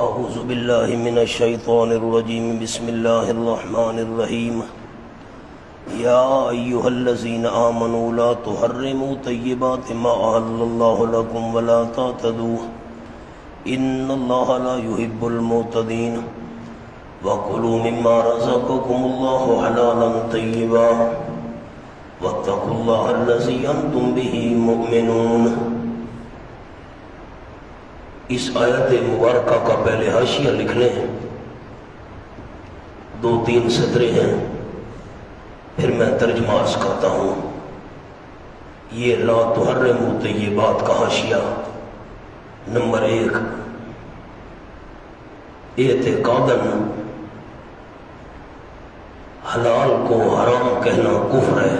اعوذ باللہ من الشیطان الرجیم بسم اللہ الرحمن الرحیم یا ایہا الذین آمنوا لا تحرموا طیبات ما احل اللہ لکم ولا تعتدوا ان اللہ لا يحب المعتدین وکلوا مما رزقکم اللہ حلالا طیبا واتقوا اللہ الذی انتم بہ مؤمنون۔ اس آیت مبارکہ کا پہلے حاشیہ لکھ لیں، 2-3 سطریں ہیں، پھر میں ترجمہ عرض کرتا ہوں۔ یہ لا تحرموا طیبات کا حاشیہ نمبر 1، اعتقاداً حلال کو حرام کہنا کفر ہے۔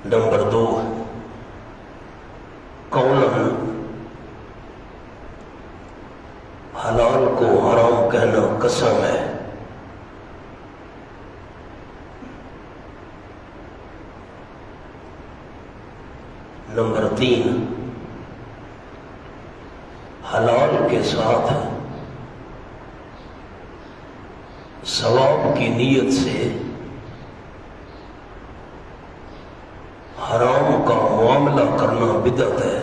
نمبر 2، قولاً حلال کو حرام کہنا قسم ہے۔ نمبر 3، حلال کے ساتھ ثواب کی نیت سے حرام کا معاملہ کرنا بدعت ہے۔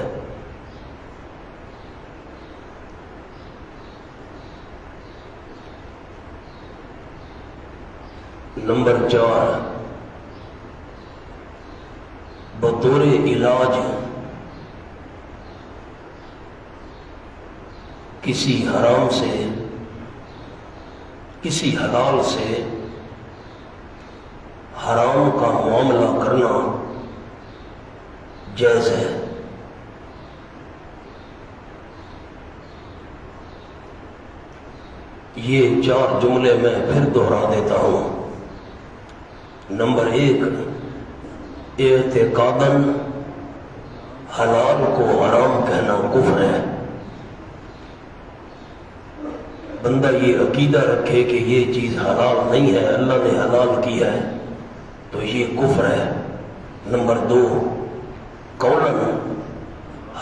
نمبر 4، بطور علاج کسی حرام سے کسی حلال سے حرام کا معاملہ کرنا جائز ہے۔ یہ 4 جملے میں پھر دہرا دیتا ہوں۔ نمبر 1، اعتقاداً حلال کو حرام کہنا کفر ہے۔ بندہ یہ عقیدہ رکھے کہ یہ چیز حلال نہیں ہے، اللہ نے حلال کی ہے، تو یہ کفر ہے۔ نمبر 2، قولاً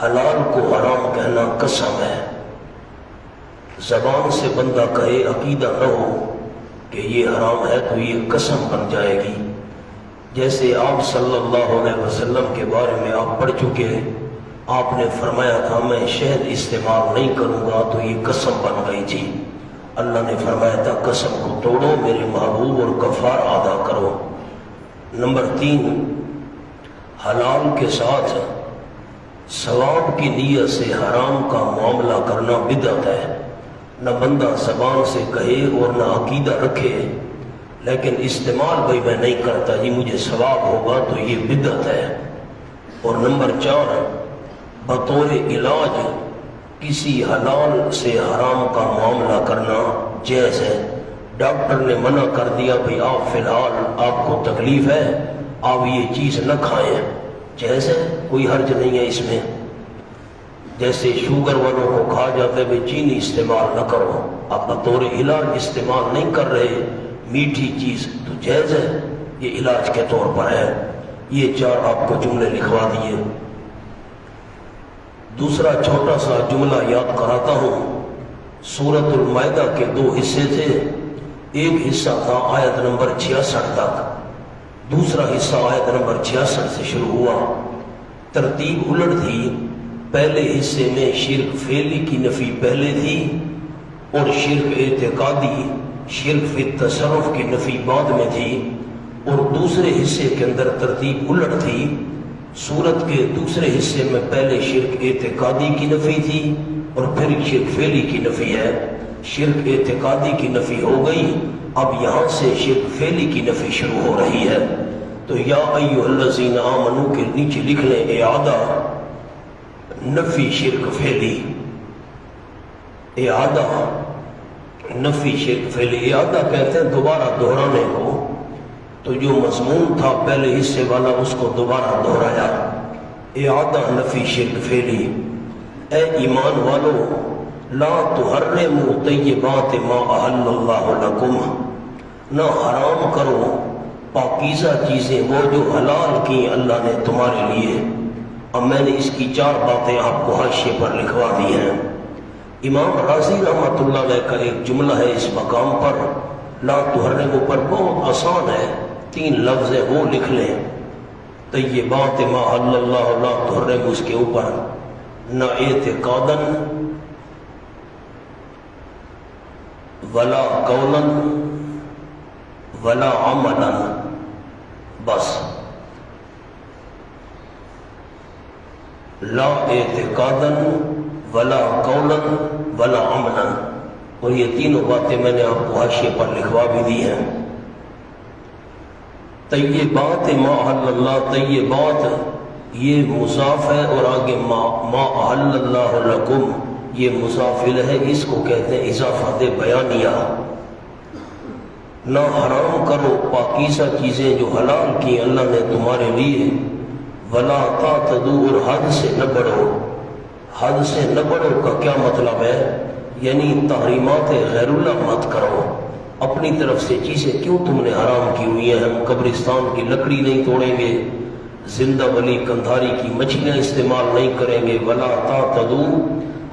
حلال کو حرام کہنا قسم ہے۔ زبان سے بندہ کہے، عقیدہ نہ ہو کہ یہ حرام ہے، تو یہ قسم بن جائے گی۔ جیسے آپ صلی اللہ علیہ وسلم کے بارے میں آپ پڑھ چکے، آپ نے فرمایا تھا میں شہد استعمال نہیں کروں گا، تو یہ قسم بن گئی تھی۔ اللہ نے فرمایا تھا قسم کو توڑو، میرے محبوب، اور کفارہ ادا کرو۔ نمبر 3، حلال کے ساتھ ثواب کی نیت سے حرام کا معاملہ کرنا بدعت ہے۔ نہ بندہ زبان سے کہے اور نہ عقیدہ رکھے، لیکن استعمال بھائی میں نہیں کرتا، جی مجھے ثواب ہوگا، تو یہ بدعت ہے۔ اور نمبر 4، بطور علاج کسی حلال سے حرام کا معاملہ کرنا جائز ہے۔ ڈاکٹر نے منع کر دیا، بھئی آپ فی الحال آپ کو تکلیف ہے، آپ یہ چیز نہ کھائیں، جائز ہے، کوئی حرج نہیں ہے اس میں۔ جیسے شوگر والوں کو کہا جاتا ہے بھئی چینی استعمال نہ کرو، آپ بطور علاج استعمال نہیں کر رہے میٹھی چیز، تو جائز ہے، یہ علاج کے طور پر ہے۔ یہ 4 آپ کو جملے لکھوا دیے۔ دوسرا چھوٹا سا جملہ یاد کراتا ہوں۔ سورۃ المائدہ کے 2 حصے تھے، ایک حصہ تھا آیت نمبر 66 تک، دوسرا حصہ آیت نمبر 66 سے شروع ہوا۔ ترتیب الٹ تھی، پہلے حصے میں شرک فعلی کی نفی پہلے تھی، اور شرک اعتقادی، شرک فی التصرف کی نفی بعد میں تھی، اور دوسرے حصے کے اندر ترتیب الٹ تھی۔ سورت کے دوسرے حصے میں پہلے شرک اعتقادی کی نفی تھی، اور پھر شرک فعلی کی نفی ہے۔ شرک اعتقادی کی نفی ہو گئی، اب یہاں سے شرک فعلی کی نفی شروع ہو رہی ہے۔ تو یا ایھا الذین آمنوا کے نیچے لکھ لیں اعادہ نفی شرک فعلی، اعادہ نفی شرک فعلی۔ اعادہ کہتے ہیں دوبارہ دہرانے کو، تو جو مضمون تھا پہلے حصے والا اس کو دوبارہ دہرایا۔ اعادہ نفی شرک فعلی۔ اے ایمان والو، لا تحرموا طیبات ما احل اللہ لکم، نہ حرام کرو پاکیزہ چیزیں وہ جو حلال کی اللہ نے تمہارے لیے. اب میں نے اس کی 4 باتیں آپ کو حاشیے پر لکھوا دی ہیں. امام رازی رحمۃ اللہ علیہ کا ایک جملہ ہے اس مقام پر، لا تحرم پر بہت آسان ہے، 3 لفظ ہیں وہ لکھ لیں. طیبات ما حل اللہ لا تحرم، اس کے اوپر نہ اعتقادا ولا قولا ولا عملا، بس لا اعتقادا ولا قولا ولا عملا. اور یہ تینوں باتیں میں نے آپ کو حاشیے پر لکھوا بھی دی ہیں. طیبات ما احل اللہ، طیبات یہ مضاف ہے اور آگے ما احل اللہ لکم یہ مضاف الیہ ہے، اس کو کہتے ہیں اضافات بیانیہ. نہ حرام کرو پاکیزہ چیزیں جو حلال کی اللہ نے تمہارے لیے. ولا تعتدوا، اور حد سے نہ بڑھو. حد سے نہ بڑھو کا کیا مطلب ہے؟ یعنی تحریمات غیر اللہ مت کرو. اپنی طرف سے چیزیں کیوں تم نے حرام کی ہوئی ہیں؟ ہم قبرستان کی لکڑی نہیں توڑیں گے، زندہ ولی کندھاری کی مچھلیاں استعمال نہیں کریں گے. ولا تعتدوا،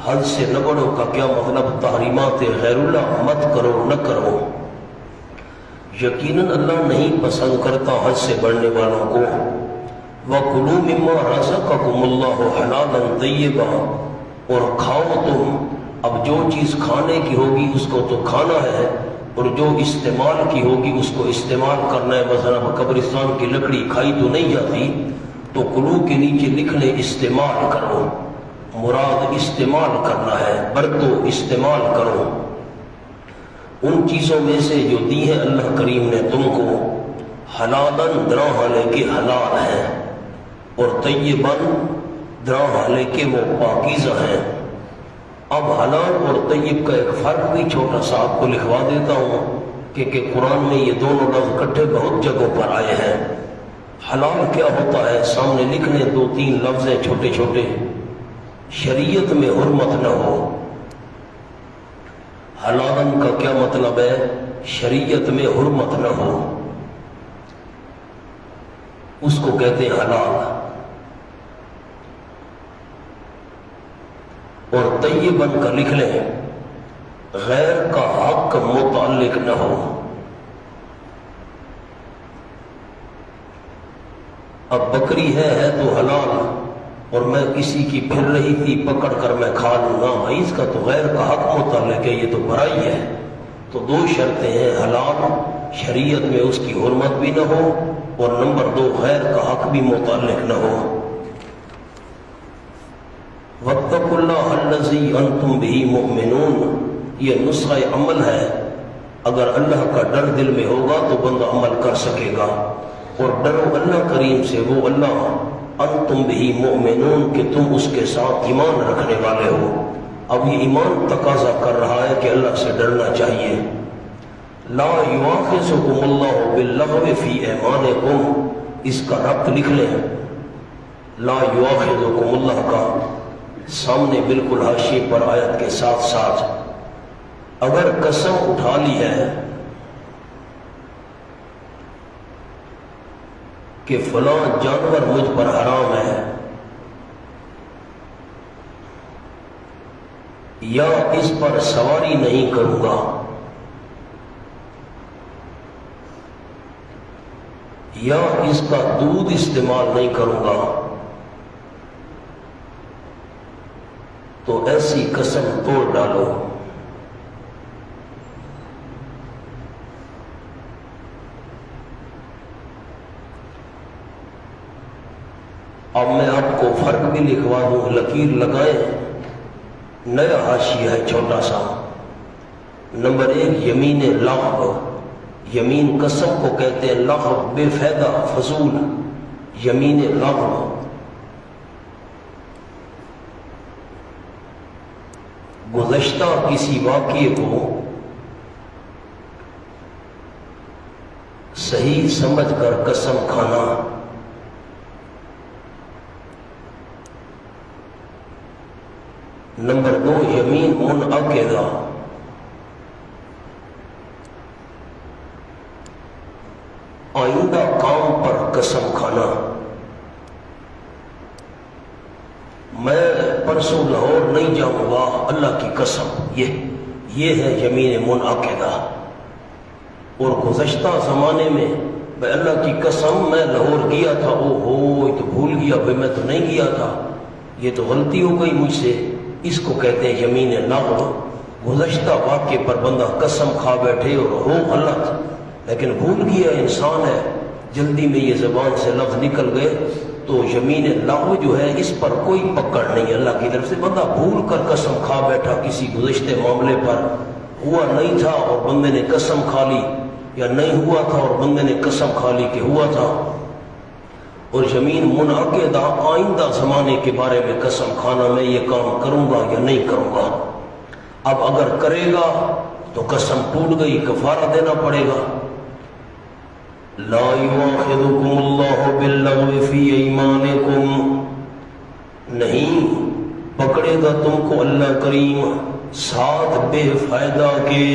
حد سے نہ بڑھو کا کیا مطلب؟ تحریمات غیر اللہ مت کرو، نہ کرو. یقیناً اللہ نہیں پسند کرتا حد سے بڑھنے والوں کو. وَكُلُوا مِمَّا رَزَقَكُمُ اللَّهُ حَلَالًا طَيِّبًا، اور کھاؤ تم. اب جو چیز کھانے کی ہوگی اس کو تو کھانا ہے، اور جو استعمال کی ہوگی اس کو استعمال کرنا ہے. مثلا قبرستان کی لکڑی کھائی تو نہیں جاتی، تو کلو کے نیچے لکھ لیں استعمال کرو. مراد استعمال کرنا ہے، برتو استعمال کرو. ان چیزوں میں سے جو دی ہے اللہ کریم نے تم کو، حلالن درا حالے کے حلال ہیں، اور طیبن درا حالے کے وہ پاکیزہ ہیں. اب حلال اور طیب کا ایک فرق بھی چھوٹا سا آپ کو لکھوا دیتا ہوں کہ قرآن میں یہ دونوں لفظ اکٹھے بہت جگہوں پر آئے ہیں. حلال کیا ہوتا ہے؟ سامنے لکھ لیں 2-3 لفظ ہیں چھوٹے چھوٹے. شریعت میں حرمت نہ ہو. حلالن کا کیا مطلب ہے؟ شریعت میں حرمت نہ ہو، اس کو کہتے ہیں حلال. اور طیبن کا لکھ لیں غیر کا حق متعلق نہ ہو. اب بکری ہے تو حلال، اور میں کسی کی پھر رہی تھی پکڑ کر میں کھا لوں گا، بھائی اس کا تو غیر کا حق متعلق ہے، یہ تو برائی ہے. تو 2 شرطیں ہیں، حلال شریعت میں اس کی حرمت بھی نہ ہو، اور نمبر 2 غیر کا حق بھی متعلق نہ ہو. وَاتَّقُوا اللَّهَ الَّذِي أَنْتُمْ بِهِ مُؤْمِنُونَ، یہ نسخہ عمل ہے. اگر اللہ کا ڈر دل میں ہوگا تو بندہ عمل کر سکے گا. اور ڈرو اللہ کریم سے، وہ اللہ انتم بہی مؤمنون کہ تم اس کے ساتھ ایمان رکھنے والے ہو. اب یہ ایمان تقاضا کر رہا ہے کہ اللہ سے ڈرنا چاہیے. لا یؤاخذکم اللہ باللغو فی ایمانکم، اس کا ربط لکھ لیں. لا یؤاخذکم اللہ کا سامنے بالکل حاشیے پر آیت کے ساتھ ساتھ اگر قسم اٹھا لی ہے کہ فلاں جانور مجھ پر حرام ہے، یا اس پر سواری نہیں کروں گا، یا اس کا دودھ استعمال نہیں کروں گا، تو ایسی قسم توڑ ڈالو. اب میں آپ کو فرق بھی لکھوا دوں، لکیر لگائیں. نیا حاشیہ ہے چھوٹا سا. نمبر 1 یمین لغو، یمین قسم کو کہتے ہیں، لغو بے فائدہ فضول. یمین لغو گزشتہ کسی واقعے کو صحیح سمجھ کر قسم کھانا. نمبر 2 یمین منعقدہ، آئندہ میں پرسوں لاہور نہیں جاؤں گا اللہ کی قسم، یہ ہے یمین منعقدہ۔ اور گزشتہ زمانے میں بھائی اللہ کی قسم میں لاہور گیا تھا، یہ تو بھول گیا بھائی میں تو نہیں گیا تھا، یہ تو غلطی ہو گئی مجھ سے، اس کو کہتے ہیں یمین لغو۔ گزشتہ واقعے پر بندہ قسم کھا بیٹھے اور ہو غلط لیکن بھول گیا، انسان ہے، جلدی میں یہ زبان سے لفظ نکل گئے، تو یمین لغو جو ہے اس پر کوئی پکڑ نہیں اللہ کی طرف سے۔ بندہ بھول کر قسم کھا بیٹھا کسی گزشتے معاملے پر، ہوا نہیں تھا اور بندے نے قسم کھا لی، یا نہیں ہوا تھا اور بندے نے قسم کھا لی کہ ہوا تھا۔ اور یمین منعقدہ آئندہ زمانے کے بارے میں قسم کھانا، میں یہ کام کروں گا یا نہیں کروں گا۔ اب اگر کرے گا تو قسم ٹوٹ گئی، کفارہ دینا پڑے گا۔ لا یؤاخذکم اللہ باللغو فی ایمانکم، نہیں پکڑے گا تم کو اللہ کریم ساتھ بے فائدہ کے،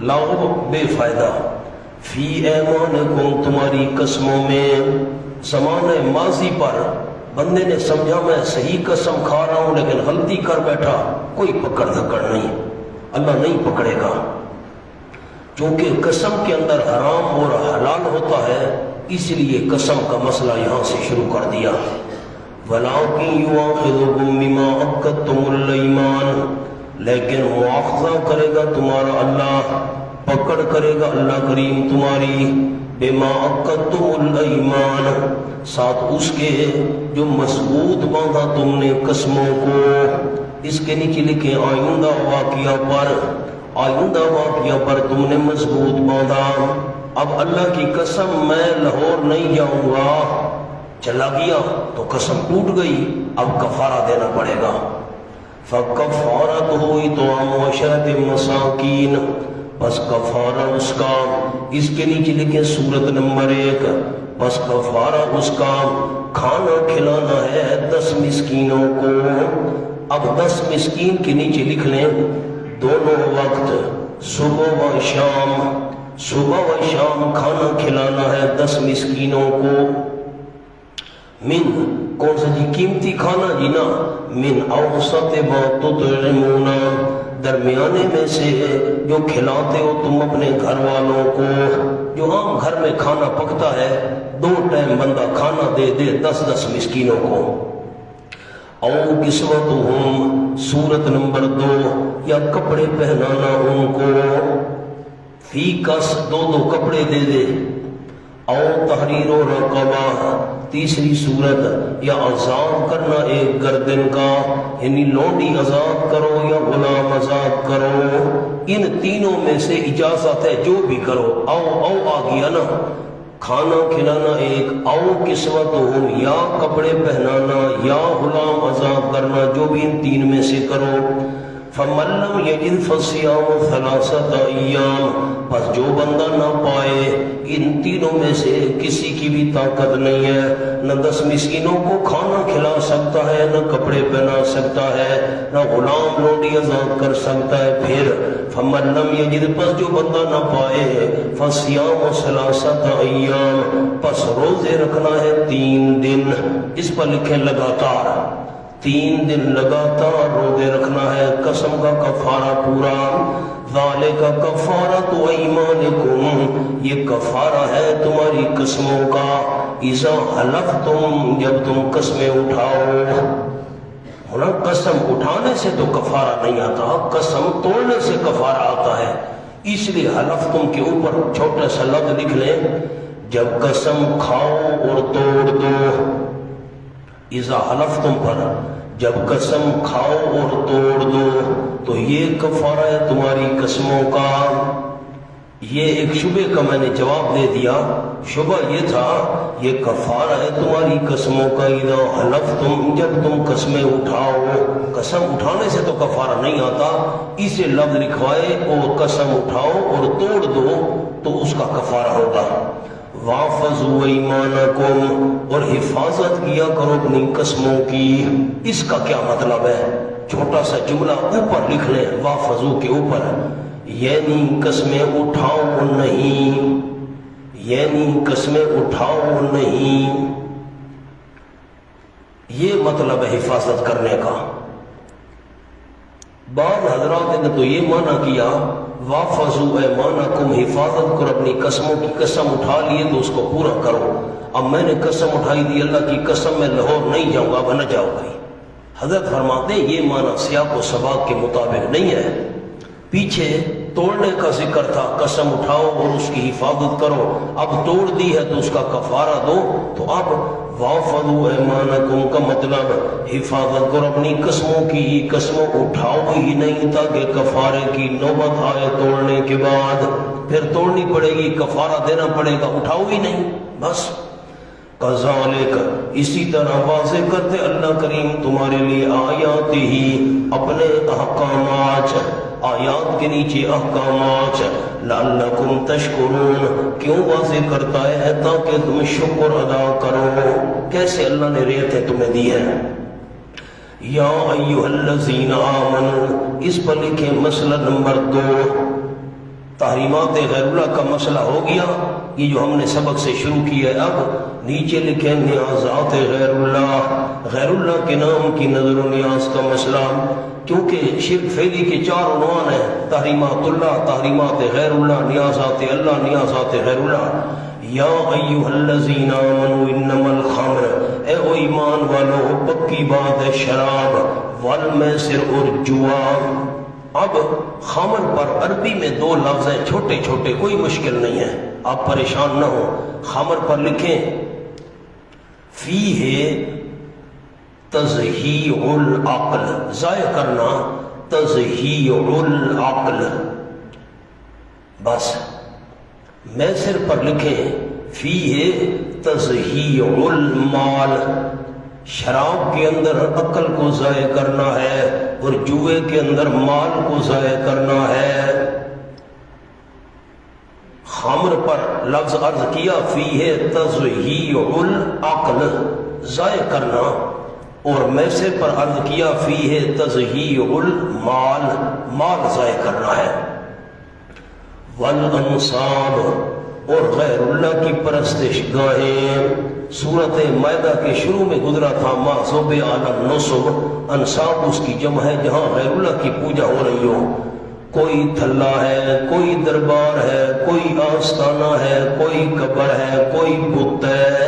لغو بے فائدہ، فی ایمانکم تمہاری قسموں میں۔ زمانہ ماضی پر بندے نے سمجھا میں صحیح قسم کھا رہا ہوں لیکن غلطی کر بیٹھا، کوئی پکڑ دھکڑ نہیں، اللہ نہیں پکڑے گا، چونکہ قسم کے اندر حرام اور حلال ہوتا ہے، اس لیے قسم کا مسئلہ یہاں سے شروع کر دیا۔ وَلَٰكِن يُؤَاخِذُكُم بِمَا عَقَّدتُّمُ الْأَيْمَانَ، لیکن مواخذہ کرے گا تمہارا اللہ، پکڑ کرے گا اللہ کریم تمہاری، بِمَا عَقَّدتُّمُ الْأَيْمَانَ، ساتھ اس کے جو مضبوط باندھا تم نے قسموں کو۔ اس کے نیچے لکھے آئندہ واقعہ پر، آئندہ واقعہ پر تم نے مضبوط باندھا۔ اب اللہ کی قسم میں لاہور نہیں جاؤں گا، چلا گیا تو قسم ٹوٹ گئی، اب کفارہ دینا پڑے گا۔ فَكَفَّارَتُهُ إِطْعَامُ عَشَرَةِ مَسَاكِينَ، پس کفارہ اس کا، اس کے نیچے لکھے سورت نمبر 1، پس کفارہ اس کا کھانا کھلانا ہے 10 مسکینوں کو۔ اب 10 مسکین کے نیچے لکھ لیں دونوں وقت، صبح و شام، صبح و شام کھانا کھلانا ہے 10 مسکینوں کو۔ من کون سا جی؟ قیمتی کھانا جی نا، من اوسط ما تطعمون، درمیانے میں سے جو کھلاتے ہو تم اپنے گھر والوں کو۔ جو عام گھر میں کھانا پکتا ہے، 2 ٹائم بندہ کھانا دے 10 مسکینوں کو۔ او کسوتہم، سورت نمبر 2، یا کپڑے پہنانا ان کو، فی کس 2 کپڑے دے دے۔ او تحریر و رقبہ، تیسری صورت، یا آزاد کرنا ایک گردن کا، یعنی لونڈی آزاد کرو یا غلام آزاد کرو، ان تینوں میں سے اجازت ہے جو بھی کرو۔ او آ گیا نا، کھانا کھلانا ایک، او کسوتہم، یا کپڑے پہنانا یا غلام آزاد کرنا، جو بھی ان 3 میں سے کرو۔ فَمَن لَّمْ يَجِدْ فَصِيَامُ 3 أَيَّامٍ، پس جو بندہ نہ پائے ان تینوں میں سے، کسی کی بھی طاقت نہیں ہے، نہ 10 مسکینوں کو کھانا کھلا سکتا ہے، نہ کپڑے پہنا سکتا ہے، نہ غلام لونڈی آزاد کر سکتا ہے، پھر فَمَن لَّمْ يَجِدْ، پس جو بندہ نہ پائے، فَصِيَامُ 3 أَيَّامٍ، پس روزے رکھنا ہے 3 دن، اس پر لکھیں لگاتار، 3 دن لگاتار روزے رکھنا ہے، قسم کا کفارہ پورا۔ ذالک کفارۃ ایمانکم، یہ کفارہ ہے تمہاری قسموں کا، اذا حلفتم، جب تم قسمیں اٹھاؤ۔ ہونا قسم اٹھانے سے تو کفارہ نہیں آتا، قسم توڑنے سے کفارہ آتا ہے، اس لیے حلفتم کے اوپر چھوٹا سا لفظ لکھ لیں، جب قسم کھاؤ اور توڑ دو۔ اذا حلفتم پر جب قسم کھاؤ اور توڑ دو تو یہ کفارہ ہے تمہاری قسموں کا۔ یہ ایک شبہ کا میں نے جواب دے دیا، شبہ یہ تھا یہ کفارہ ہے تمہاری قسموں کا، اذا حلفتم، جب تم قسمیں اٹھاؤ۔ قسم اٹھانے سے تو کفارہ نہیں آتا، اسے لفظ لکھوائے اور قسم اٹھاؤ اور توڑ دو تو اس کا کفارہ ہوگا۔ وَاحْفَظُوا أَيْمَانَكُمْ، اور حفاظت کیا کرو اپنی قسموں کی۔ اس کا کیا مطلب ہے؟ چھوٹا سا جملہ اوپر لکھ لیں، وَاحْفَظُوا کے اوپر، یعنی قسمیں اٹھاؤ نہیں، یعنی قسمیں اٹھاؤ نہیں۔ یہ مطلب ہے حفاظت کرنے کا۔ بعض حضرات نے تو یہ معنی کیا وَاحْفَظُوا أَيْمَانَكُمْ، حفاظت کرو اپنی قسموں کی، قسم اٹھا لیے تو اس کو پورا کرو۔ اب میں نے قسم اٹھائی دی، اللہ کی قسم میں لاہور نہیں جاؤں گا، اب نہ جاؤ گئی۔ حضرت فرماتے ہیں یہ معنی سیاق و سباق کے مطابق نہیں ہے، پیچھے توڑنے کا ذکر تھا، قسم اٹھاؤ اور اس کی حفاظت کرو، اب توڑ دی ہے تو اس کا کفارہ دو، تو اب وَاحْفَظُوا أَيْمَانَكُمْ کا مطلب حفاظت کرو اپنی قسموں کی، قسموں اٹھاؤ ہی نہیں تاکہ کفارے کی نوبت آئے توڑنے کے بعد، پھر توڑنی پڑے گی، کفارہ دینا پڑے گا، اٹھاؤ ہی نہیں بس۔ کذالک، اسی طرح واضح کرتے اللہ کریم تمہارے لیے آیات ہی، اپنے احکامات، آیات کے نیچے احکامات، لعلکم تشکرون، کیوں واضح کرتا ہے تاکہ تم شکر ادا کرو۔ کیسے اللہ نے رعایتیں تمہیں دی ہیں۔ یا ایھا الذین آمنوا، اس پر لکھیں مسئلہ نمبر 2، تحریمات غیر اللہ کا مسئلہ ہو گیا، یہ جو ہم نے سبق سے شروع کیا ہے۔ اب نیچے لکھیں نیازات غیر اللہ کے نام کی نظر و نیاز کا مسئلہ، کیونکہ شرک فعلی کے 4 عنوان ہیں، تحریمات اللہ، تحریمات غیر اللہ، نیازات اللہ، نیازات غیر اللہ۔ یا ایھا الذین آمنوا انما الخمر، اے او ایمان والو پکی بات ہے شراب، والمیسر اور جوا۔ اب خمر پر عربی میں 2 لفظ ہیں چھوٹے چھوٹے، کوئی مشکل نہیں ہے، آپ پریشان نہ ہو۔ خمر پر لکھیں فیہ تزہیع العقل، ضائع کرنا، تزہیع العقل، بس۔ میسر پر لکھیں فیہ تزہیع المال، شراب کے اندر عقل کو ضائع کرنا ہے اور جوئے کے اندر مال کو ضائع کرنا ہے۔ خمر پر لفظ عرض کیا فیہ تزہیع العقل، ضائع کرنا، اور میسر پر عرض کیا فیہ تزہیع المال، مال ضائع کرنا ہے۔ والانصاب، اور غیر اللہ کی پرستش گاہیں، سورۃ مائدہ کے شروع میں گزرا تھا محسوب علی النصب، انصاب اس کی جمع ہے جہاں غیر اللہ کی پوجا ہو رہی ہو، کوئی تھلا ہے، کوئی دربار ہے، کوئی آستانہ ہے، کوئی قبر ہے، کوئی بت ہے،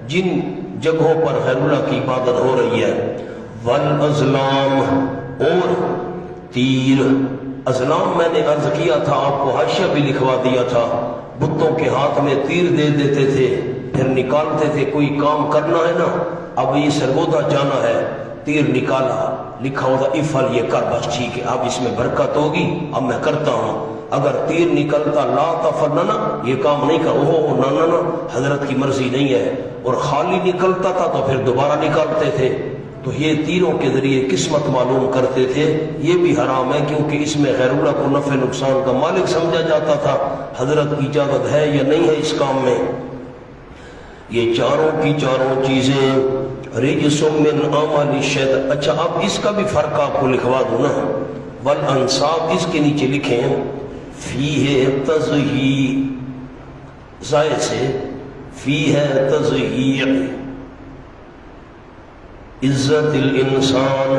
جن جگہوں پر غیر اللہ کی عبادت ہو رہی ہے۔ والازلام، اور تیر، ازلام میں نے عرض کیا تھا، آپ کو حاشیہ بھی لکھوا دیا تھا، بتوں کے ہاتھ میں تیر دے دیتے تھے، پھر نکالتے تھے، کوئی کام کرنا ہے نا، اب یہ سرگودا جانا ہے، تیر نکالا، لکھا ہوتا افعل، یہ کر، بس ٹھیک ہے، اب اس میں برکت ہوگی، اب میں کرتا ہوں۔ اگر تیر نکلتا لا تفعل، نہ یہ کام نہیں کر، اوہ نہ حضرت کی مرضی نہیں ہے، اور خالی نکلتا تھا تو پھر دوبارہ نکالتے تھے، تو یہ تیروں کے ذریعے قسمت معلوم کرتے تھے، یہ بھی حرام ہے کیونکہ اس میں غیر اللہ کو نفع نقصان کا مالک سمجھا جاتا تھا۔ حضرت کی اجازت ہے یا نہیں ہے اس کام میں؟ یہ چاروں کی چاروں چیزیں رجس من عمل الشیطان۔ اچھا اب اس کا بھی فرق آپ کو لکھوا دوں نا، والانصاب اس کے نیچے لکھیں فیہ تزہیع، زائد سے فیہ تزہیع عزت الانسان،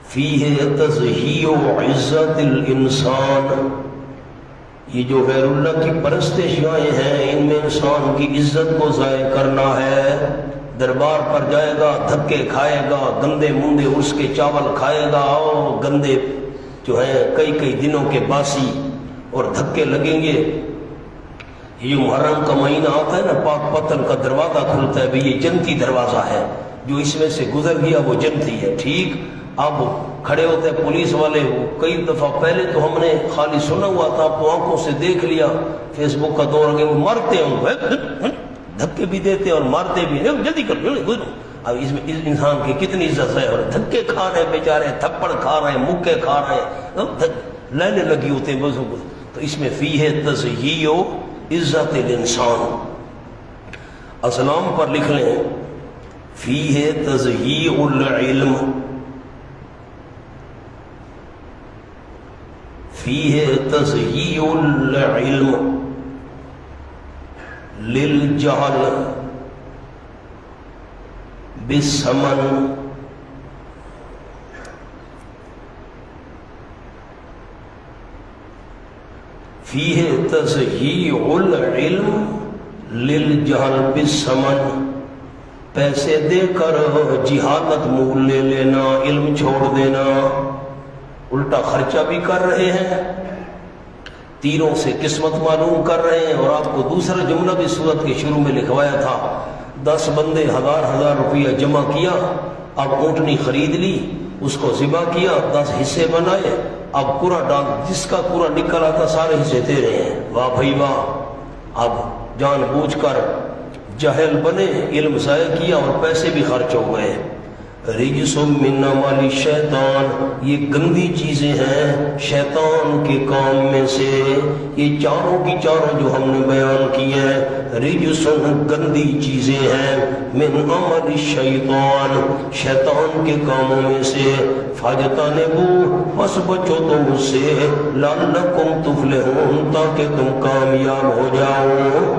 فیہ تزہیع عزت الانسان، یہ جو غیر اللہ کی پرستش گاہیں ہیں ان میں انسان کی عزت کو ضائع کرنا ہے۔ دربار پر جائے گا، دھکے کھائے گا، گندے مندے اس کے چاول کھائے گا، اور گندے جو ہیں کئی دنوں کے باسی، اور دھکے لگیں گے۔ یہ محرم کا مہینہ آتا ہے نا، پاک پتن کا دروازہ کھلتا ہے، بھی یہ جنتی دروازہ ہے، جو اس میں سے گزر گیا وہ جنتی ہے، ٹھیک۔ اب کھڑے ہوتے ہیں پولیس والے، کئی دفعہ پہلے تو ہم نے خالی سنا ہوا تھا، اب تو آنکھوں سے دیکھ لیا، فیس بک کا دور گیا، وہ مارتے ہیں، دھکے بھی دیتے اور مارتے بھی، جلدی کر گزرو۔ اب اس میں اس انسان کی کتنی عزت ہے، اور دھکے کھا رہے ہیں بیچارے، تھپڑ کھا رہے ہیں، مکے کھا رہے ہیں، لائنیں لگی ہوتے ہیں بزرگ، تو اس میں فیہ تزہیع عزت الانسان۔ اسلام پر لکھ لیں فیہ تزہیع العلم، فیہ تزہیع العلم للجہل، بالثمن فیہ تضییع العلم للجہل بالثمن، پیسے دے کر جہالت مول لے لینا، علم چھوڑ دینا، الٹا خرچہ بھی کر رہے ہیں، تیروں سے قسمت معلوم کر رہے ہیں۔ اور آپ کو دوسرا جملہ بھی سورت کے شروع میں لکھوایا تھا، 10 بندے ہزار روپیہ جمع کیا، اب اونٹنی خرید لی، اس کو ذبح کیا، 10 حصے بنائے، اب پورا ڈال، جس کا پورا نکل آتا سارے حصے تیرے ہیں، واہ بھائی واہ۔ اب جان بوجھ کر جاہل بنے، علم ضائع کیا اور پیسے بھی خرچ ہو گئے۔ رجس من عمل الشیطان، یہ گندی چیزیں ہیں شیطان کے کام میں سے، یہ چاروں کی چاروں جو ہم نے بیان کی ہیں، رجس گندی چیزیں ہیں، من عمل الشیطان، شیطان کے کاموں میں سے، فاجتنبوہ، پس بچو تم اس سے، لعلکم تفلحون، تاکہ تم کامیاب ہو جاؤ۔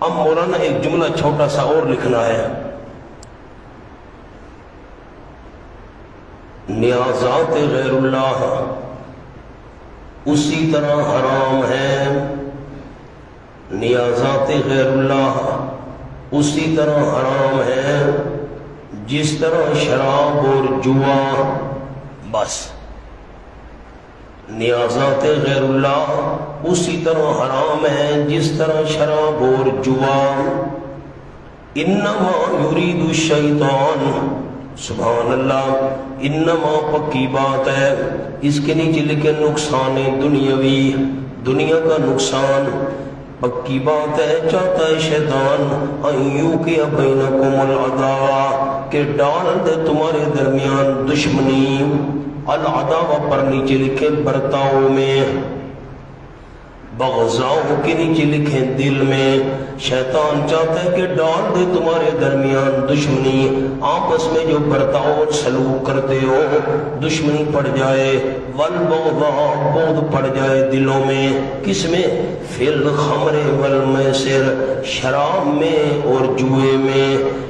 اب مولانا ایک جملہ چھوٹا سا اور لکھنا ہے، نیازات غیر اللہ اسی طرح حرام ہیں، نیازات غیر اللہ اسی طرح حرام ہیں جس طرح شراب اور جوا۔ بس نیازات غیر اللہ اسی طرح حرام ہیں جس طرح شراب اور جوا۔ انما یرید الشیطان، سبحان اللہ، انما پکی بات ہے، اس کے نیچے لکھے نقصان دنیاوی، دنیا کا نقصان، پکی بات ہے، چاہتا ہے شیطان ایو کہ بینکم العداوہ، کہ ڈال دے تمہارے درمیان دشمنی، العداوہ پر نیچے لکھے برتاؤ میں، بغضاؤ کے نیچے لکھیں دل میں، شیطان چاہتا ہے کہ ڈال دے تمہارے درمیان دشمنی، آپس میں جو برتاؤ اور سلوک کرتے ہو دشمنی پڑ جائے، والبغضاء، بغض پڑ جائے دلوں میں، کس میں؟ فی الخمر والمیسر، شراب میں اور جوئے میں،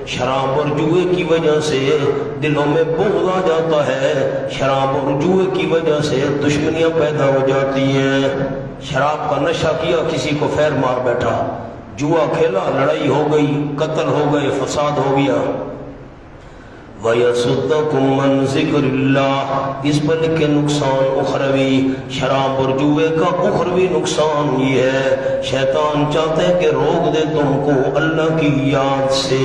شراب اور جوئے کی وجہ سے دلوں میں بغض آ جاتا ہے، شراب اور جوئے کی وجہ سے دشمنیاں پیدا ہو جاتی ہیں۔ شراب کا نشہ کیا، کسی کو فیر مار بیٹھا، جوا کھیلا، لڑائی ہو گئی، قتل ہو گئے، فساد ہو گیا۔ وَيَصُدَّكُمْ مَنْ ذِكْرِ اللَّهِ، اس پر لکھے نقصان اخروی، شراب اور جوئے کا اخروی نقصان یہ ہے، شیطان چاہتے ہیں کہ روک دے تم کو اللہ کی یاد سے۔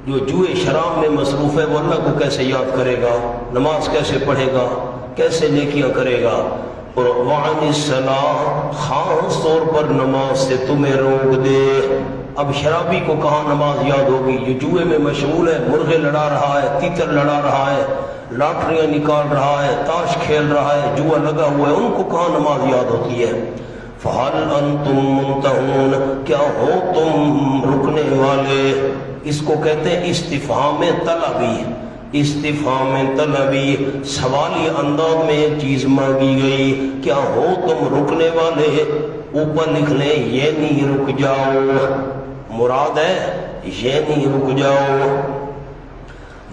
جو جوئے شراب میں مصروف ہے وہ اللہ کو کیسے یاد کرے گا، نماز کیسے پڑھے گا، کیسے نیکیاں کرے گا؟ اور وعن الصلاۃ، خاص طور پر نماز سے تمہیں روک دے۔ اب شرابی کو کہاں نماز یاد ہوگی؟ جو جوئے میں مشغول ہے، مرغے لڑا رہا ہے، تیتر لڑا رہا ہے، لاٹریاں نکال رہا ہے، تاش کھیل رہا ہے، جوا لگا ہوا ہے، ان کو کہاں نماز یاد ہوتی ہے؟ فَهَلْ أَنْتُمْ مُنْتَهُونَ، کیا ہو تم رکنے والے؟ اس کو کہتے ہیں استفہام طلبی، استفہام طلبی، سوالی انداز میں ایک چیز مانگی گئی، کیا ہو تم رکنے والے؟ اوپر لکھ لیں یعنی رک جاؤ، مراد ہے یعنی رک جاؤ۔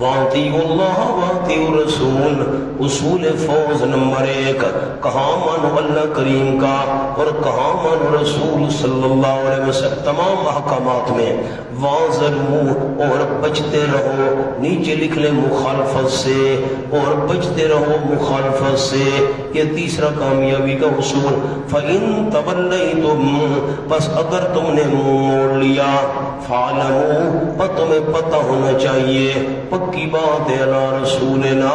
وَأَطِیعُوا اللَّهَ وَأَطِیعُوا الرَّسُولَ، اصول فوز نمبر 1، کہاں مانو اللہ کریم کا اور کہاں مانو رسول صلی اللہ علیہ وسلم، تمام احکامات میں۔ وَاعْذَرُوا، اور بچتے رہو، نیچے لکھ لیں مخالفت سے، اور بچتے رہو مخالفت سے، یہ تیسرا کامیابی کا اصول۔ فَإِن تَوَلَّيْتُمْ، بس اگر تم نے منہ موڑ لیا، فَاعْلَمُوا، پر تمہیں پتہ ہونا چاہیے، پکی بات ہے، اللہ رسولنا،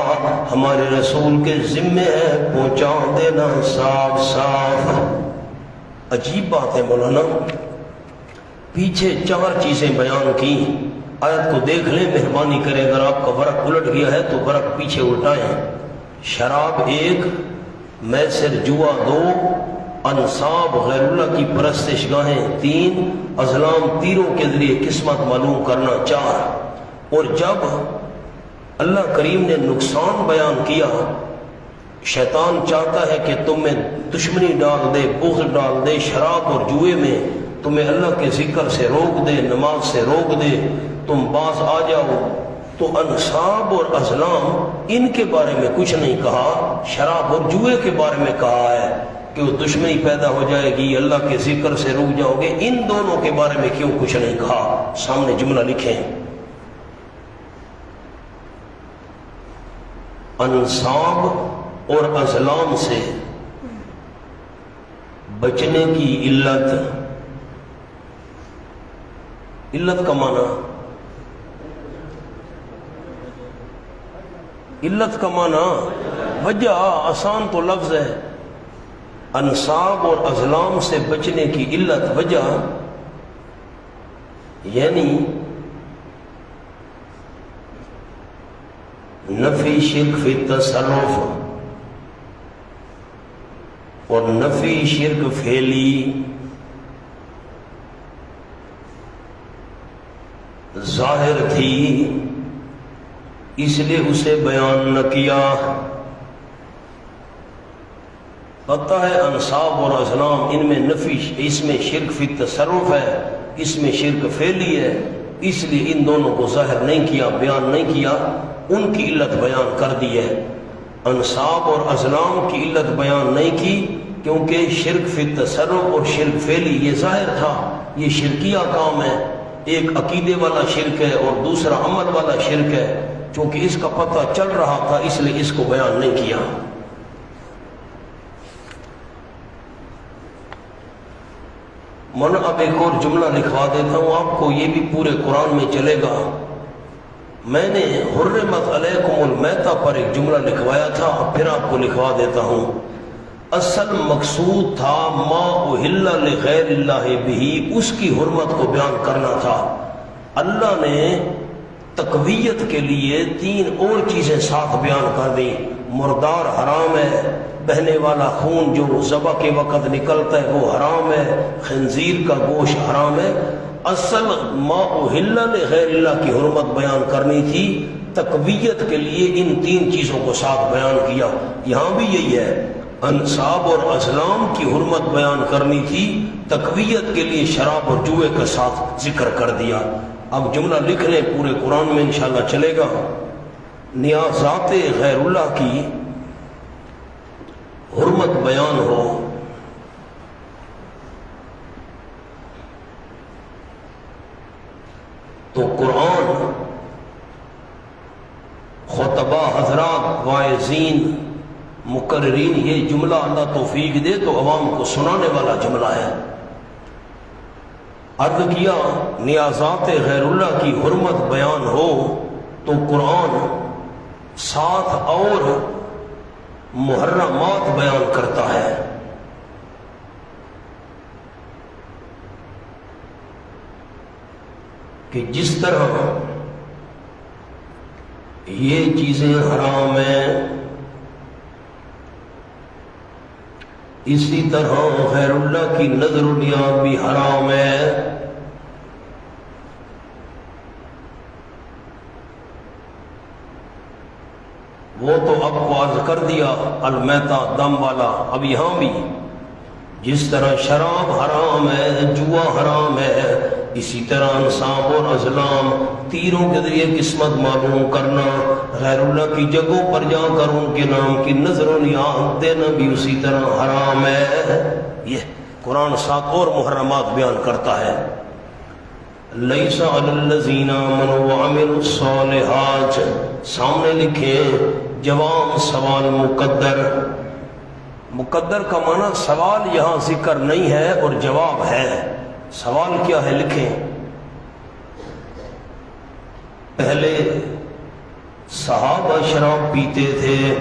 ہمارے رسول کے ذمہ ہے پہنچا دینا صاف صاف۔ عجیب بات ہے مولانا، پیچھے 4 چیزیں بیان کی، آیت کو دیکھ لیں مہربانی کریں، اگر آپ کا ورق الٹ گیا ہے تو ورق پیچھے الٹائیں۔ شراب 1، میسر جوا 2، انصاب غیر اللہ کی پرستش گاہیں 3، ازلام تیروں کے ذریعے قسمت معلوم کرنا 4۔ اور جب اللہ کریم نے نقصان بیان کیا، شیطان چاہتا ہے کہ تم میں دشمنی ڈال دے، بغض ڈال دے، شراب اور جوئے میں تمہیں اللہ کے ذکر سے روک دے، نماز سے روک دے، تم باز آ جاؤ، تو انصاب اور ازلام ان کے بارے میں کچھ نہیں کہا، شراب اور جوئے کے بارے میں کہا ہے کہ وہ دشمنی پیدا ہو جائے گی، اللہ کے ذکر سے رک جاؤ گے، ان دونوں کے بارے میں کیوں کچھ نہیں کہا؟ سامنے جملہ لکھیں، انصاب اور ازلام سے بچنے کی علت، علت کا معنی، علت کا معنی وجہ، آسان تو لفظ ہے، انصاب اور ازلام سے بچنے کی علت، وجہ، یعنی نفی شرک فی تصرف اور نفی شرک فعلی ظاہر تھی، اس لیے اسے بیان نہ کیا۔ پتہ ہے انصاب اور ازلام ان میں نفی، اس میں شرک فی تصرف ہے، اس میں شرک فعلی ہے، اس لیے ان دونوں کو ظاہر نہیں کیا، بیان نہیں کیا، ان کی علت بیان کر دی ہے۔ انصاب اور ازلام کی علت بیان نہیں کی کیونکہ شرک فی تصرف اور شرک فعلی یہ ظاہر تھا، یہ شرکیہ کام ہے، ایک عقیدے والا شرک ہے اور دوسرا عمل والا شرک ہے، چونکہ اس کا پتہ چل رہا تھا اس لیے اس کو بیان نہیں کیا۔ من اب ایک اور جملہ لکھوا دیتا ہوں آپ کو، یہ بھی پورے قرآن میں چلے گا۔ میں نے حرمت علیکم المیتہ پر ایک جملہ لکھوایا تھا، اب پھر آپ کو لکھوا دیتا ہوں۔ اصل مقصود تھا ما احل لغیر اللہ بہ، اس کی حرمت کو بیان کرنا تھا۔ اللہ نے تقویت کے لیے تین اور چیزیں ساتھ بیان کر دیں۔ مردار حرام ہے، بہنے والا خون جو ذبح کے وقت نکلتا ہے وہ حرام ہے، خنزیر کا گوشت حرام ہے۔ اصل ما احل لغیر اللہ کی حرمت بیان کرنی تھی، تقویت کے لیے ان تین چیزوں کو ساتھ بیان کیا۔ یہاں بھی یہی ہے، انصاب اور ازلام کی حرمت بیان کرنی تھی، تقویت کے لیے شراب اور جوئے کا ساتھ ذکر کر دیا۔ اب جملہ لکھ لیں، پورے قرآن میں انشاءاللہ چلے گا۔ نیازات غیر اللہ کی حرمت بیان ہو تو قرآن خطبہ حضرات، واعظین، مقررین، یہ جملہ اللہ توفیق دے تو عوام کو سنانے والا جملہ ہے۔ عرض کیا نیازات غیر اللہ کی حرمت بیان ہو تو قرآن ساتھ اور محرمات بیان کرتا ہے۔ کہ جس طرح یہ چیزیں حرام ہیں، اسی طرح غیر اللہ کی نظر و نیاز بھی حرام ہے۔ وہ تو اب واضح کر دیا المیتہ دم والا، اب یہاں بھی جس طرح شراب حرام ہے، جوا حرام ہے، اسی طرح انصاب اور ازلام، تیروں کے ذریعے قسمت معلوم کرنا، غیر اللہ کی جگہوں پر جا کر ان کے نام کی نظر و نیاز دینا بھی اسی طرح حرام ہے۔ یہ قرآن ساتھ اور محرمات بیان کرتا ہے۔ لیس علی الذین آمنوا وعملوا الصالحات، سامنے لکھیں جواب سوال مقدر۔ مقدر کا معنی سوال یہاں ذکر نہیں ہے اور جواب ہے۔ سوال کیا ہے لکھیں، پہلے صحابہ شراب پیتے تھے،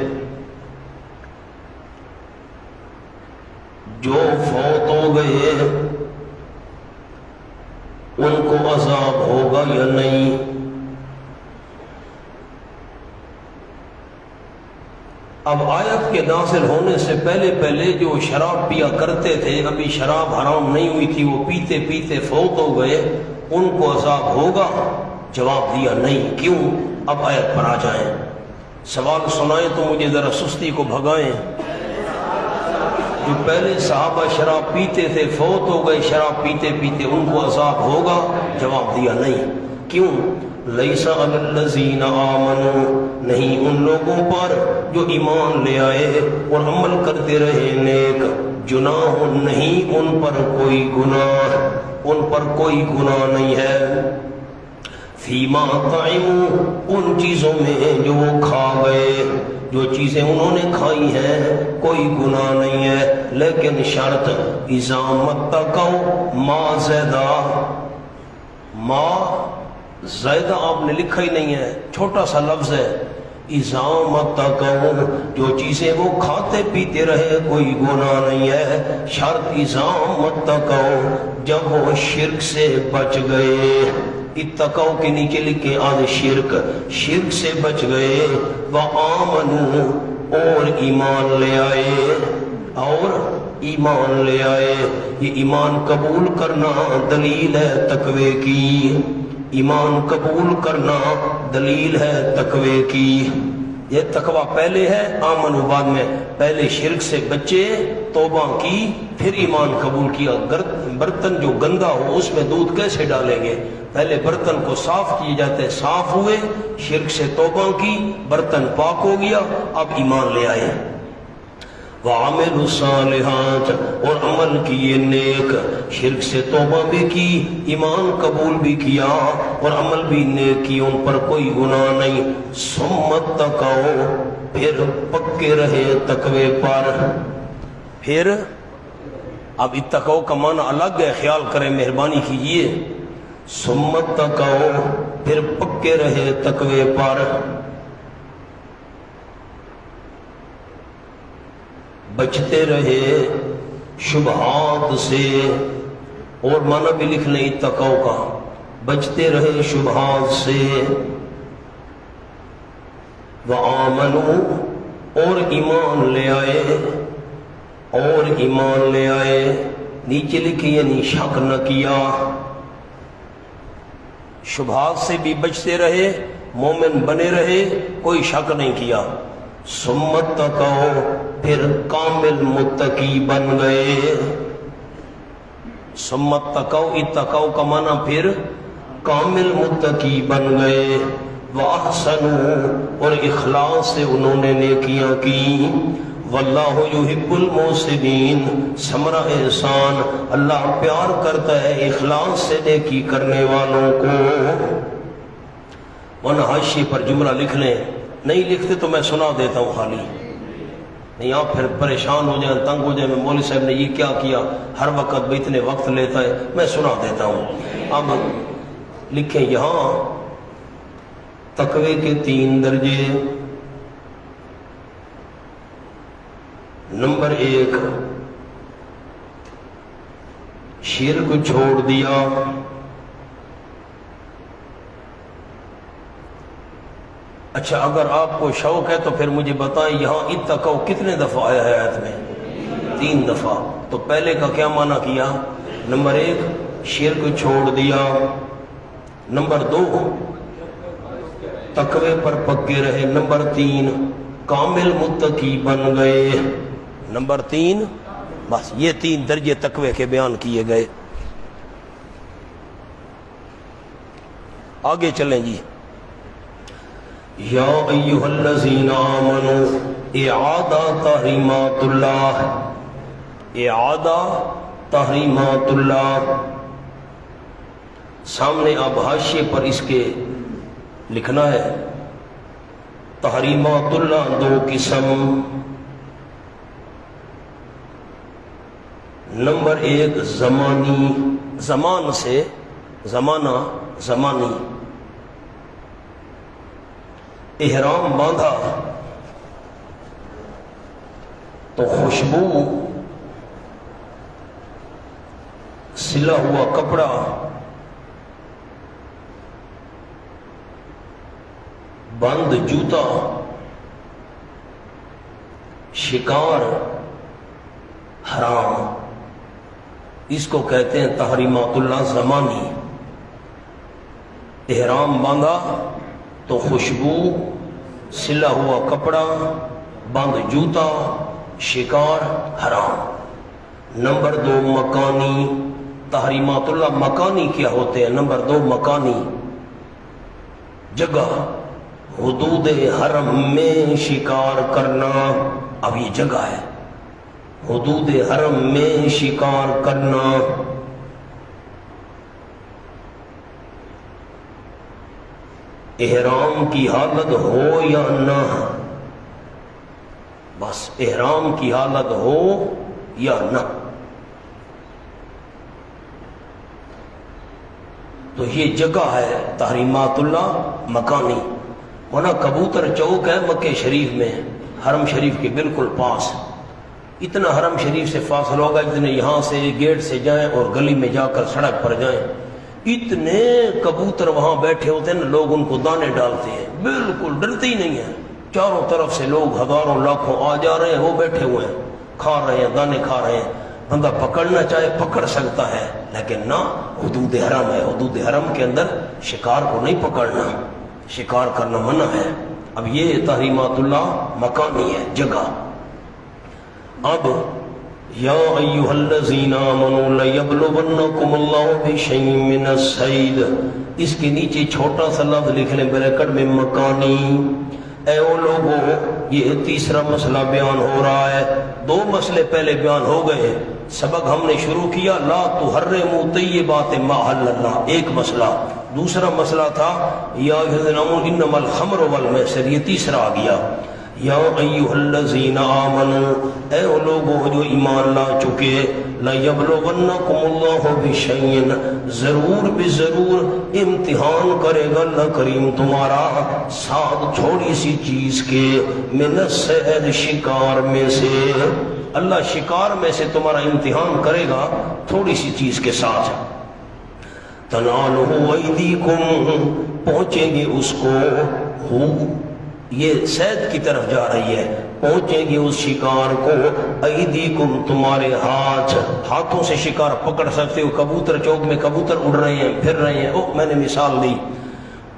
جو فوت ہو گئے ان کو عذاب ہوگا یا نہیں؟ اب آیت کے نازل ہونے سے پہلے جو شراب پیا کرتے تھے، ابھی شراب حرام نہیں ہوئی تھی، وہ پیتے پیتے فوت ہو گئے، ان کو عذاب ہوگا؟ جواب دیا نہیں۔ کیوں؟ اب آیت پر آ جائیں، سوال سنائیں تو مجھے ذرا سستی کو بھگائیں۔ جو پہلے صحابہ شراب پیتے تھے، فوت ہو گئے شراب پیتے پیتے، ان کو عذاب ہوگا؟ جواب دیا نہیں۔ کیوں؟ لیسا علی الذین آمنوا، نہیں ان لوگوں پر جو ایمان لے آئے اور عمل کرتے رہے نیک، جناح نہیں ان پر کوئی گناہ، ان پر کوئی گناہ نہیں ہے، فیما طعموا ان چیزوں میں جو وہ کھا گئے، جو چیزیں انہوں نے کھائی ہیں کوئی گناہ نہیں ہے، لیکن شرط اذا متقوا، ما زیدہ، ما زیدہ آپ نے لکھا ہی نہیں ہے، چھوٹا سا لفظ ہے، اذا متقوا جو چیزیں وہ کھاتے پیتے رہے کوئی گناہ نہیں ہے، شرط اذا متقوا جب وہ شرک سے بچ گئے، اتقوا کے نیچے لکھے آدھے شرک، شرک سے بچ گئے، وآمنوا اور ایمان لے آئے، اور ایمان لے آئے، یہ ایمان قبول کرنا دلیل ہے تقوی کی، ایمان قبول کرنا دلیل ہے تقوی کی، یہ تقوی پہلے ہے آمن بعد میں، پہلے شرک سے بچے، توبہ کی، پھر ایمان قبول کیا۔ برتن جو گندا ہو اس میں دودھ کیسے ڈالیں گے؟ پہلے برتن کو صاف کیے جاتے، صاف ہوئے، شرک سے توبہ کی، برتن پاک ہو گیا، اب ایمان لے آئے، وَعَمِلُوا الصَّالِحَاتِ اور عمل کیے نیک، شرک سے توبہ بھی کی، ایمان قبول بھی کیا اور عمل بھی نیک کی، ان پر کوئی گناہ نہیں، ثُمَّ اتَّقَوْا پھر پکے رہے تقوی پر، پھر اب اتقوا کا معنی الگ ہے، خیال کریں مہربانی کیجئے، ثُمَّ اتَّقَوْا پھر پکے رہے تقوی پر، بچتے رہے شبہات سے، اور معنی بھی لکھ لیں اتقوا کا، بچتے رہے شبہات سے، وآمنوا اور ایمان لے آئے، اور ایمان لے آئے، نیچے لکھی یعنی شک نہ کیا، شبہات سے بھی بچتے رہے، مومن بنے رہے، کوئی شک نہیں کیا، ثم اتقوا پھر کامل متقی بن گئے، ثم اتقوا اتقوا کا معنی پھر کامل متقی بن گئے، واحسنوا اور اخلاص سے انہوں نے نیکیاں کی، واللہ یحب المحسنین ثمرہ احسان، اللہ پیار کرتا ہے اخلاص سے نیکی کرنے والوں کو۔ ون حاشیے پر جملہ لکھ لیں، نہیں لکھتے تو میں سنا دیتا ہوں خالی، نہیں آپ پھر پریشان ہو جائیں، تنگ ہو جائیں، میں مولوی صاحب نے یہ کیا کیا، ہر وقت بھی اتنے وقت لیتا ہے، میں سنا دیتا ہوں۔ اب لکھیں یہاں تقوی کے 3 درجے، نمبر 1 شرک چھوڑ دیا، اچھا اگر آپ کو شوق ہے تو پھر مجھے بتائیں یہاں اتقوا کتنے دفعہ آیا ہے آیت میں؟ 3 دفعہ، تو پہلے کا کیا معنی کیا؟ نمبر 1 شرک چھوڑ دیا، نمبر 2 تقوی پر پکے رہے، نمبر 3 کامل متقی بن گئے، نمبر 3 بس یہ 3 درجے تقوی کے بیان کیے گئے۔ آگے چلیں جی، یا ایھا الذین آمنوا اعادہ تحریمات اللہ، اعادہ تحریمات اللہ، سامنے آپ حاشیے پر اس کے لکھنا ہے، تحریمات اللہ 2 قسم، نمبر 1 زمانی، زمان سے زمانہ، زمانی، احرام باندھا تو خوشبو، سلا ہوا کپڑا، بند جوتا، شکار حرام، اس کو کہتے ہیں تحریمات اللہ زمانی۔ احرام باندھا تو خوشبو، سلا ہوا کپڑا، بند جوتا، شکار حرام۔ نمبر 2 مکانی، تحریمات اللہ مکانی کیا ہوتے ہیں؟ نمبر 2 مکانی، جگہ حدود حرم میں شکار کرنا، اب یہ جگہ ہے حدود حرم میں شکار کرنا، احرام کی حالت ہو یا نہ، بس احرام کی حالت ہو یا نہ، تو یہ جگہ ہے تحریمات اللہ مکانی۔ وہاں کبوتر چوک ہے مکہ شریف میں، حرم شریف کے بالکل پاس، اتنا حرم شریف سے فاصلہ ہوگا اتنے یہاں سے گیٹ سے جائیں اور گلی میں جا کر سڑک پر جائیں، اتنے کبوتر وہاں بیٹھے ہوتے ہیں، لوگ ان کو دانے ڈالتے ہیں، بالکل ڈرتے ہی نہیں ہیں، چاروں طرف سے لوگ ہزاروں لاکھوں آ جا رہے ہیں، وہ بیٹھے ہوئے ہیں، کھا رہے ہیں، دانے کھا رہے ہیں۔ بندہ پکڑنا چاہے پکڑ سکتا ہے، لیکن نہ، حدود حرم ہے، حدود حرم کے اندر شکار کو نہیں پکڑنا، شکار کرنا منع ہے۔ اب یہ تحریمات اللہ مکانی ہے، جگہ۔ اب یا ایھا الذین آمنوا لیبلونکم اللہ بشیء من الصید، اس کے نیچے چھوٹا سا لفظ لکھ لیں بریکٹ میں، مکانی۔ اے او لوگوں، یہ تیسرا مسئلہ بیان ہو رہا ہے، دو مسئلے پہلے بیان ہو گئے، سبق ہم نے شروع کیا لا تحرموا طیبات ما احل اللہ، ایک مسئلہ، دوسرا مسئلہ تھا یا ایھا الذین آمنوا انما الخمر والمیسر، یہ تیسرا آ گیا۔ یا ایھا الذین آمنوا، اے وہ لوگوں جو ایمان لا چکے، لیبلونکم اللہ بشیء، ضرور بضرور امتحان کرے گا اللہ کریم تمہارا ساتھ تھوڑی سی چیز کے، من الصید، شکار میں سے، اللہ شکار میں سے تمہارا امتحان کرے گا تھوڑی سی چیز کے ساتھ۔ تنالہ ایدیکم، پہنچیں گے اس کو، یہ صید کی طرف جا رہی ہے، پہنچیں گے اس شکار کو، ایدیکم، تمہارے ہاتھ، ہاتھوں سے شکار پکڑ سکتے ہو، کبوتر چوک میں کبوتر اڑ رہے ہیں، پھر رہے ہیں، میں نے مثال دی،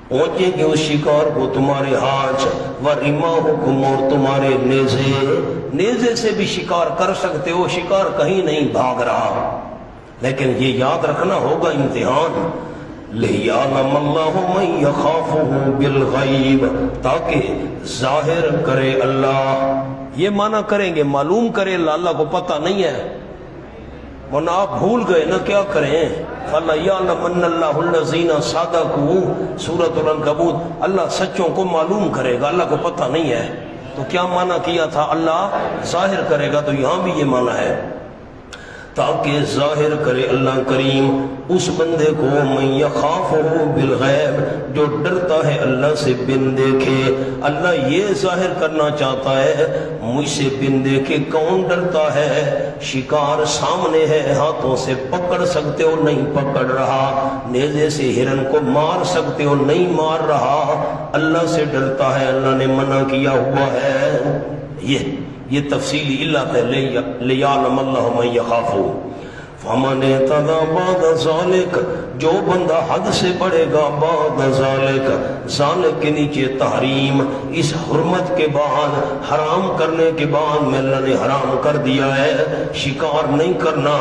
پہنچیں گے اس شکار کو تمہارے ہاتھ، ورماحکم، اور تمہارے نیزے، نیزے سے بھی شکار کر سکتے ہو، شکار کہیں نہیں بھاگ رہا، لیکن یہ یاد رکھنا ہوگا امتحان، لِيَعْلَمَ اللَّهُ مَن يَخَافُهُ بِالْغَيْبِ، تاکہ ظاہر کرے اللہ، یہ معنی کریں گے معلوم کرے اللہ، اللہ کو پتہ نہیں ہے، ورنہ آپ بھول گئے نا، کیا کریں؟ فَلَيَعْلَمَنَّ اللَّهُ الَّذِينَ صَدَقُوا، سورۃ العنکبوت، اللہ سچوں کو معلوم کرے گا، اللہ کو پتہ نہیں ہے، تو کیا معنی کیا تھا؟ اللہ ظاہر کرے گا، تو یہاں بھی یہ معنی ہے، تاکہ ظاہر کرے اللہ کریم اس بندے کو، من یخافہ بالغیب، جو ڈرتا ہے اللہ سے بن دیکھے، اللہ یہ ظاہر کرنا چاہتا ہے مجھ سے بن دیکھے کون ڈرتا ہے، شکار سامنے ہے، ہاتھوں سے پکڑ سکتے ہو نہیں پکڑ رہا، نیزے سے ہرن کو مار سکتے ہو نہیں مار رہا، اللہ سے ڈرتا ہے، اللہ نے منع کیا ہوا ہے، یہ تفصیلی علت ہے، لیعلم اللہ من یخافہ، فمن اعتدی بعد ذلک، جو بندہ حد سے بڑھے گا، بعد ذلک، ذالک کے نیچے تحریم، اس حرمت کے بعد، حرام کرنے کے بعد میں اللہ نے حرام کر دیا ہے، شکار نہیں کرنا،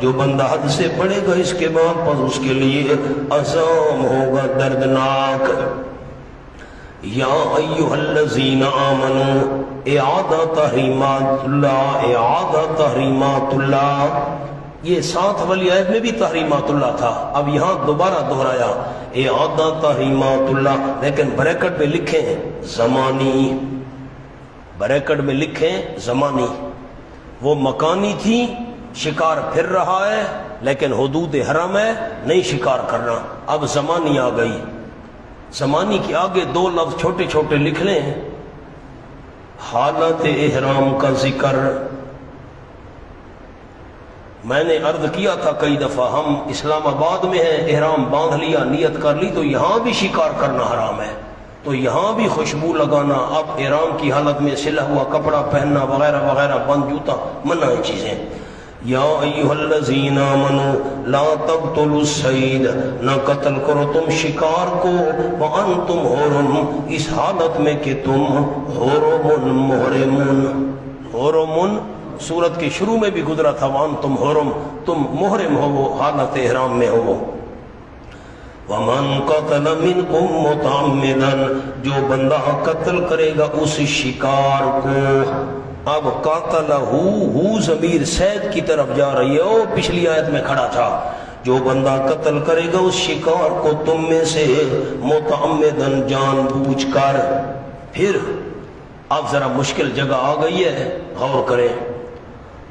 جو بندہ حد سے بڑھے گا اس کے بعد، پس اس کے لیے عذاب ہوگا دردناک۔ یا ایھا الذین آمنوا، اعادہ تحریمات اللہ، اعادہ تحریمات اللہ، یہ ساتھ والی آیت میں بھی تحریمات اللہ تھا، اب یہاں دوبارہ دہرایا، اعادہ تحریمات اللہ، لیکن بریکٹ میں لکھیں زمانی، بریکٹ میں لکھیں زمانی، وہ مکانی تھی، شکار پھر رہا ہے، لیکن حدود حرم ہے، نہیں شکار کرنا، اب زمانی آ گئی، زمانی کے آگے دو لفظ چھوٹے چھوٹے لکھ لیں، حالت احرام کا ذکر، میں نے عرض کیا تھا کئی دفعہ، ہم اسلام آباد میں ہیں، احرام باندھ لیا، نیت کر لی، تو یہاں بھی شکار کرنا حرام ہے، تو یہاں بھی خوشبو لگانا، اب احرام کی حالت میں سلا ہوا کپڑا پہننا وغیرہ وغیرہ، بند جوتا، منع چیزیں۔ یا ایھا الذین آمنوا لا تقتلوا الصید، نہ قتل کرو تم شکار کو، وانتم حرم، اس حالت میں کہ تم حرم محرمون، حرم سورت کے شروع میں بھی گزرا تھا، وانتم حرم، تم محرم ہو، وہ حالت احرام میں ہو، ومن قتل منکم متعمدا، جو بندہ قتل کرے گا اس شکار کو. اب قاتلہ ہو ضمیر سید کی طرف جا رہی ہے، وہ پچھلی آیت میں کھڑا تھا. جو بندہ قتل کرے گا اس شکار کو تم میں سے متعمدن جان بوجھ کر. پھر اب ذرا مشکل جگہ آ گئی ہے، غور کریں.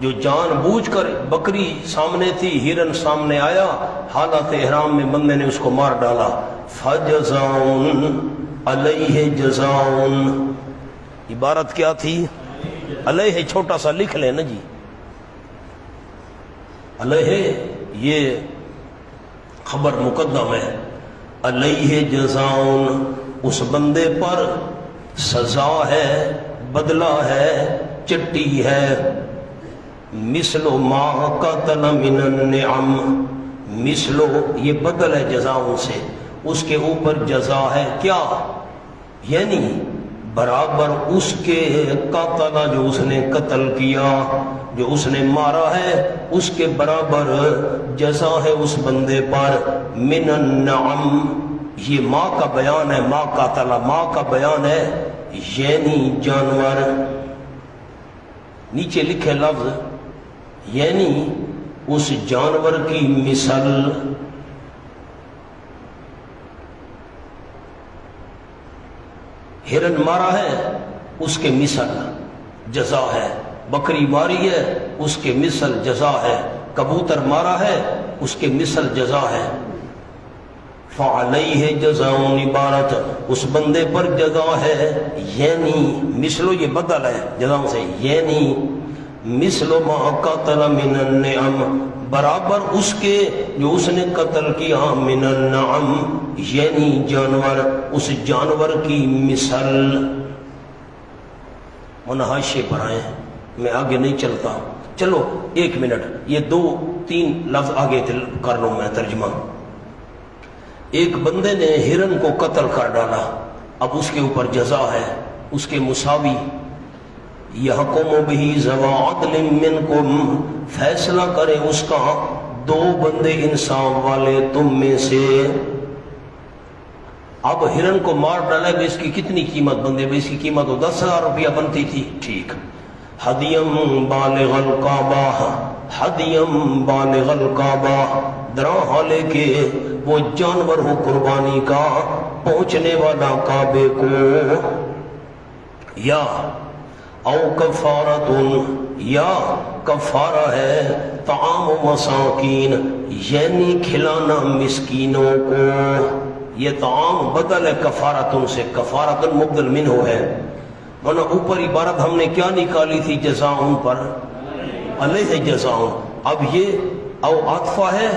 جو جان بوجھ کر، بکری سامنے تھی، ہرن سامنے آیا، حالت احرام میں بندے نے اس کو مار ڈالا. فجزاؤن علیہ جزاؤن، عبارت کیا تھی؟ علیہ چھوٹا سا لکھ لیں نا جی، علیہ یہ خبر مقدم ہے. علیہ جزاؤن، اس بندے پر سزا ہے، بدلہ ہے، چٹی ہے. مثل ما قتل من النعم، مثل یہ بدل ہے جزاؤں سے، اس کے اوپر جزا ہے کیا؟ یعنی برابر اس کے قاتل، جو اس نے قتل کیا، جو اس نے مارا ہے، اس کے برابر جزا ہے اس بندے پر. من النعم، یہ ماں کا بیان ہے، ماں قاتل، ماں کا بیان ہے، یعنی جانور. نیچے لکھے لفظ یعنی اس جانور کی مثل. ہرن مارا ہے اس کے مثل جزا ہے، بکری ماری ہے اس کے مثل جزا ہے، کبوتر مارا ہے اس کے مثل جزا ہے. فعلیہ جزاؤن، عبارت اس بندے پر جزا ہے، یعنی مثلو یہ بدل ہے جزاؤں سے، یعنی مثل ما قتل من النعم، برابر اس کے جو اس نے قتل کیا، من النعم یعنی جانور، اس جانور کی مثل. منحاشے پر آئے، میں آگے نہیں چلتا، چلو 1 منٹ یہ 2-3 لفظ آگے کر لوں میں ترجمہ. ایک بندے نے ہرن کو قتل کر ڈالا، اب اس کے اوپر جزا ہے، اس کے مساوی. یحکم بہ ذوی عدل منکم، فیصلہ کرے اس کا 2 بندے انصاف والے تم میں سے. اب ہرن کو مار ڈالا ہے، اس کی کتنی قیمت بندے میں؟ اس کی قیمت تو 10,000 روپیہ بنتی تھی، ٹھیک. ہدیم بالغ الکعبہ، ہدیم بالغ الکعبہ، دراں لے کے وہ جانور ہو قربانی کا پہنچنے والا کعبے کو. یا او کفارتن، یا کفارہ ہے طعام مساکین، یعنی کھلانا مسکینوں کو. یہ طعام بدل ہے کفارتن سے، کفارتن مبدل منہ ہے. ورنہ اوپر عبارت ہم نے کیا نکالی تھی؟ جزاؤن پر، علیہ جزاؤن. اب یہ او عطفہ ہے،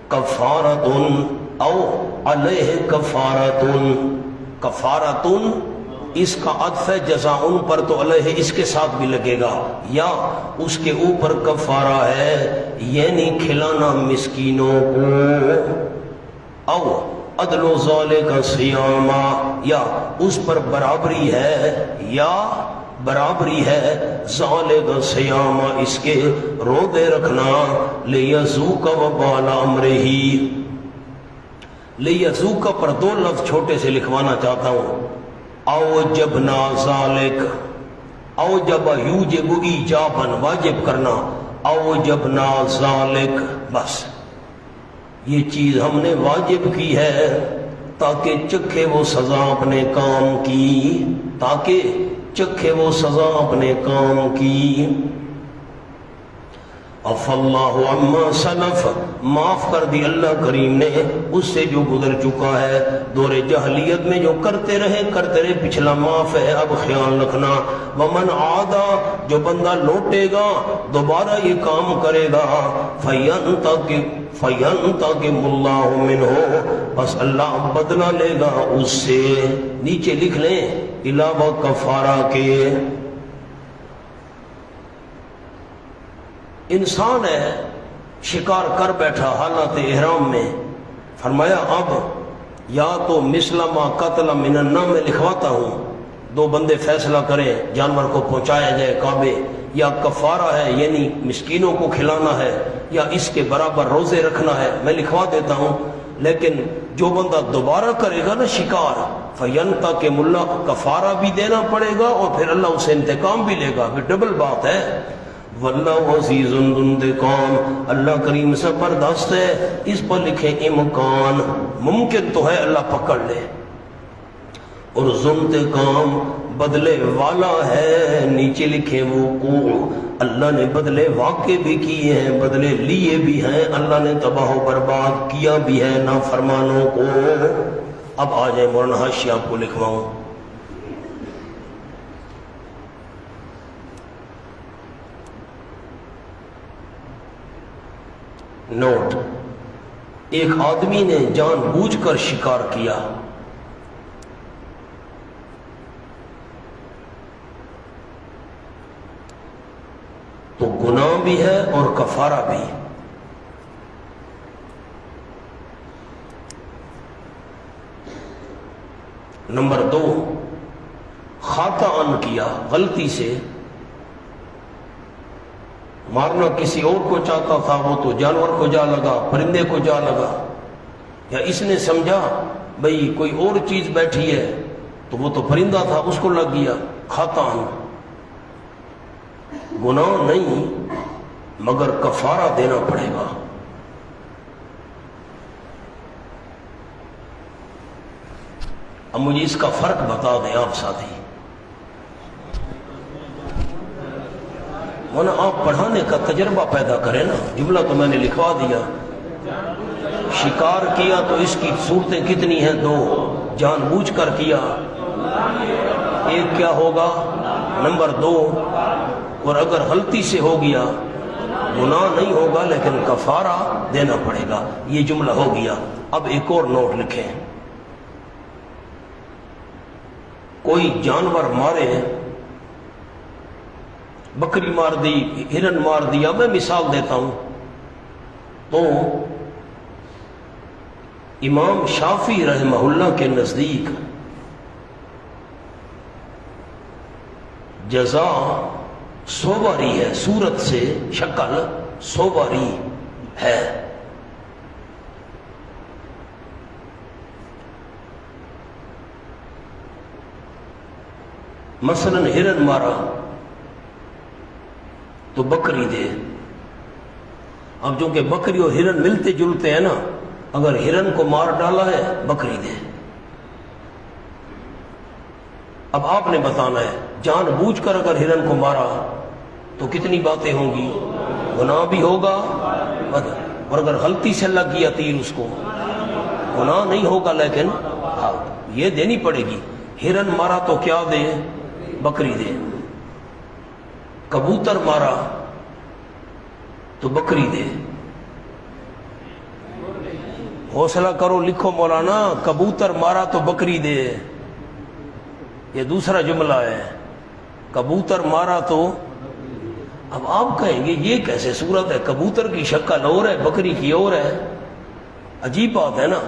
کفارتن او علیہ کفارتن. کفارتن اس کا عطف ہے جزاؤن پر، تو علیہ اس کے ساتھ بھی لگے گا. یا اس کے اوپر کفارہ ہے یعنی کھلانا مسکینوں کو. او عدل و ذالک صیاما، یا اس پر برابری ہے، یا برابری ہے ذالک صیاما، اس کے روزے رکھنا. لیذوق وبال امرہ، لیذوق پر 2 لفظ چھوٹے سے لکھوانا چاہتا ہوں. او جبنا ذالک، او جب یوجب ایجابن، واجب کرنا، او جبنا ذالک، بس یہ چیز ہم نے واجب کی ہے تاکہ چکھے وہ سزا اپنے کام کی، تاکہ چکھے وہ سزا اپنے کام کی. عف اللہ عما سلف، معاف کر دی اللہ کریم نے اس سے جو گزر چکا ہے. دور جہلیت میں جو کرتے رہے پچھلا معاف ہے، اب خیال رکھنا. ومن عادا، جو بندہ لوٹے گا دوبارہ یہ کام کرے گا، فینتقم اللہ منہ، بس اللہ بدلہ لے گا اس سے. نیچے لکھ لیں علاوہ کفارہ کے. انسان ہے شکار کر بیٹھا حالت احرام میں، فرمایا اب یا تو مثل ما قتل من النعم میں لکھواتا ہوں، 2 بندے فیصلہ کریں جانور کو پہنچایا جائے کعبے، یا کفارہ ہے یعنی مسکینوں کو کھلانا ہے، یا اس کے برابر روزے رکھنا ہے. میں لکھوا دیتا ہوں لیکن جو بندہ دوبارہ کرے گا نا شکار فینتقم اللہ، کفارہ بھی دینا پڑے گا اور پھر اللہ اسے انتقام بھی لے گا، پھر ڈبل بات ہے۔ واللہ عزیز ذو انتقام، اللہ کریم زبردست ہے۔ اس پر لکھے امکان، ممکن تو ہے اللہ پکڑ لے، اور ذو انتقام بدلے والا ہے، نیچے لکھے وقوع، اللہ نے بدلے واقع بھی کیے ہیں، بدلے لیے بھی ہیں، اللہ نے تباہ و برباد کیا بھی ہے نافرمانوں کو۔ اب آ جائے مولانا حاشیہ آپ کو لکھواؤں۔ نوٹ، ایک آدمی نے جان بوجھ کر شکار کیا، تو گناہ بھی ہے اور کفارہ بھی۔ نمبر 2، خطأً کیا، غلطی سے مارنا کسی اور کو چاہتا تھا، وہ تو جانور کو جا لگا، پرندے کو جا لگا، یا اس نے سمجھا بھئی کوئی اور چیز بیٹھی ہے تو وہ تو پرندہ تھا اس کو لگ گیا، خطأً، گناہ نہیں مگر کفارہ دینا پڑے گا۔ اب مجھے اس کا فرق بتا دیں آپ ساتھی، ورنہ آپ پڑھانے کا تجربہ پیدا کریں نا۔ جملہ تو میں نے لکھوا دیا، شکار کیا تو اس کی صورتیں کتنی ہیں؟ 2، جان بوجھ کر کیا، ایک کیا ہوگا؟ نمبر 2، اور اگر غلطی سے ہو گیا گناہ نہیں ہوگا لیکن کفارہ دینا پڑے گا۔ یہ جملہ ہو گیا۔ اب ایک اور نوٹ لکھیں، کوئی جانور مارے، بکری مار دی، ہرن مار دیا، میں مثال دیتا ہوں، تو امام شافعی رحمہ اللہ کے نزدیک جزا 100 باری ہے، صورت سے شکل 100 باری ہے۔ مثلا ہرن مارا تو بکری دے۔ اب جو کہ بکری اور ہرن ملتے جلتے ہیں نا، اگر ہرن کو مار ڈالا ہے بکری دے۔ اب آپ نے بتانا ہے، جان بوجھ کر اگر ہرن کو مارا تو کتنی باتیں ہوں گی؟ گناہ بھی ہوگا، اور اگر غلطی سے لگ گیا تیر اس کو گناہ نہیں ہوگا، لیکن یہ دینی پڑے گی۔ ہرن مارا تو کیا دے؟ بکری دے۔ کبوتر مارا تو بکری دے۔ حوصلہ کرو، لکھو مولانا، کبوتر مارا تو بکری دے، یہ دوسرا جملہ ہے۔ کبوتر مارا تو، اب آپ کہیں گے یہ کیسے صورت ہے؟ کبوتر کی شکل اور ہے، بکری کی اور ہے، عجیب بات ہے نا۔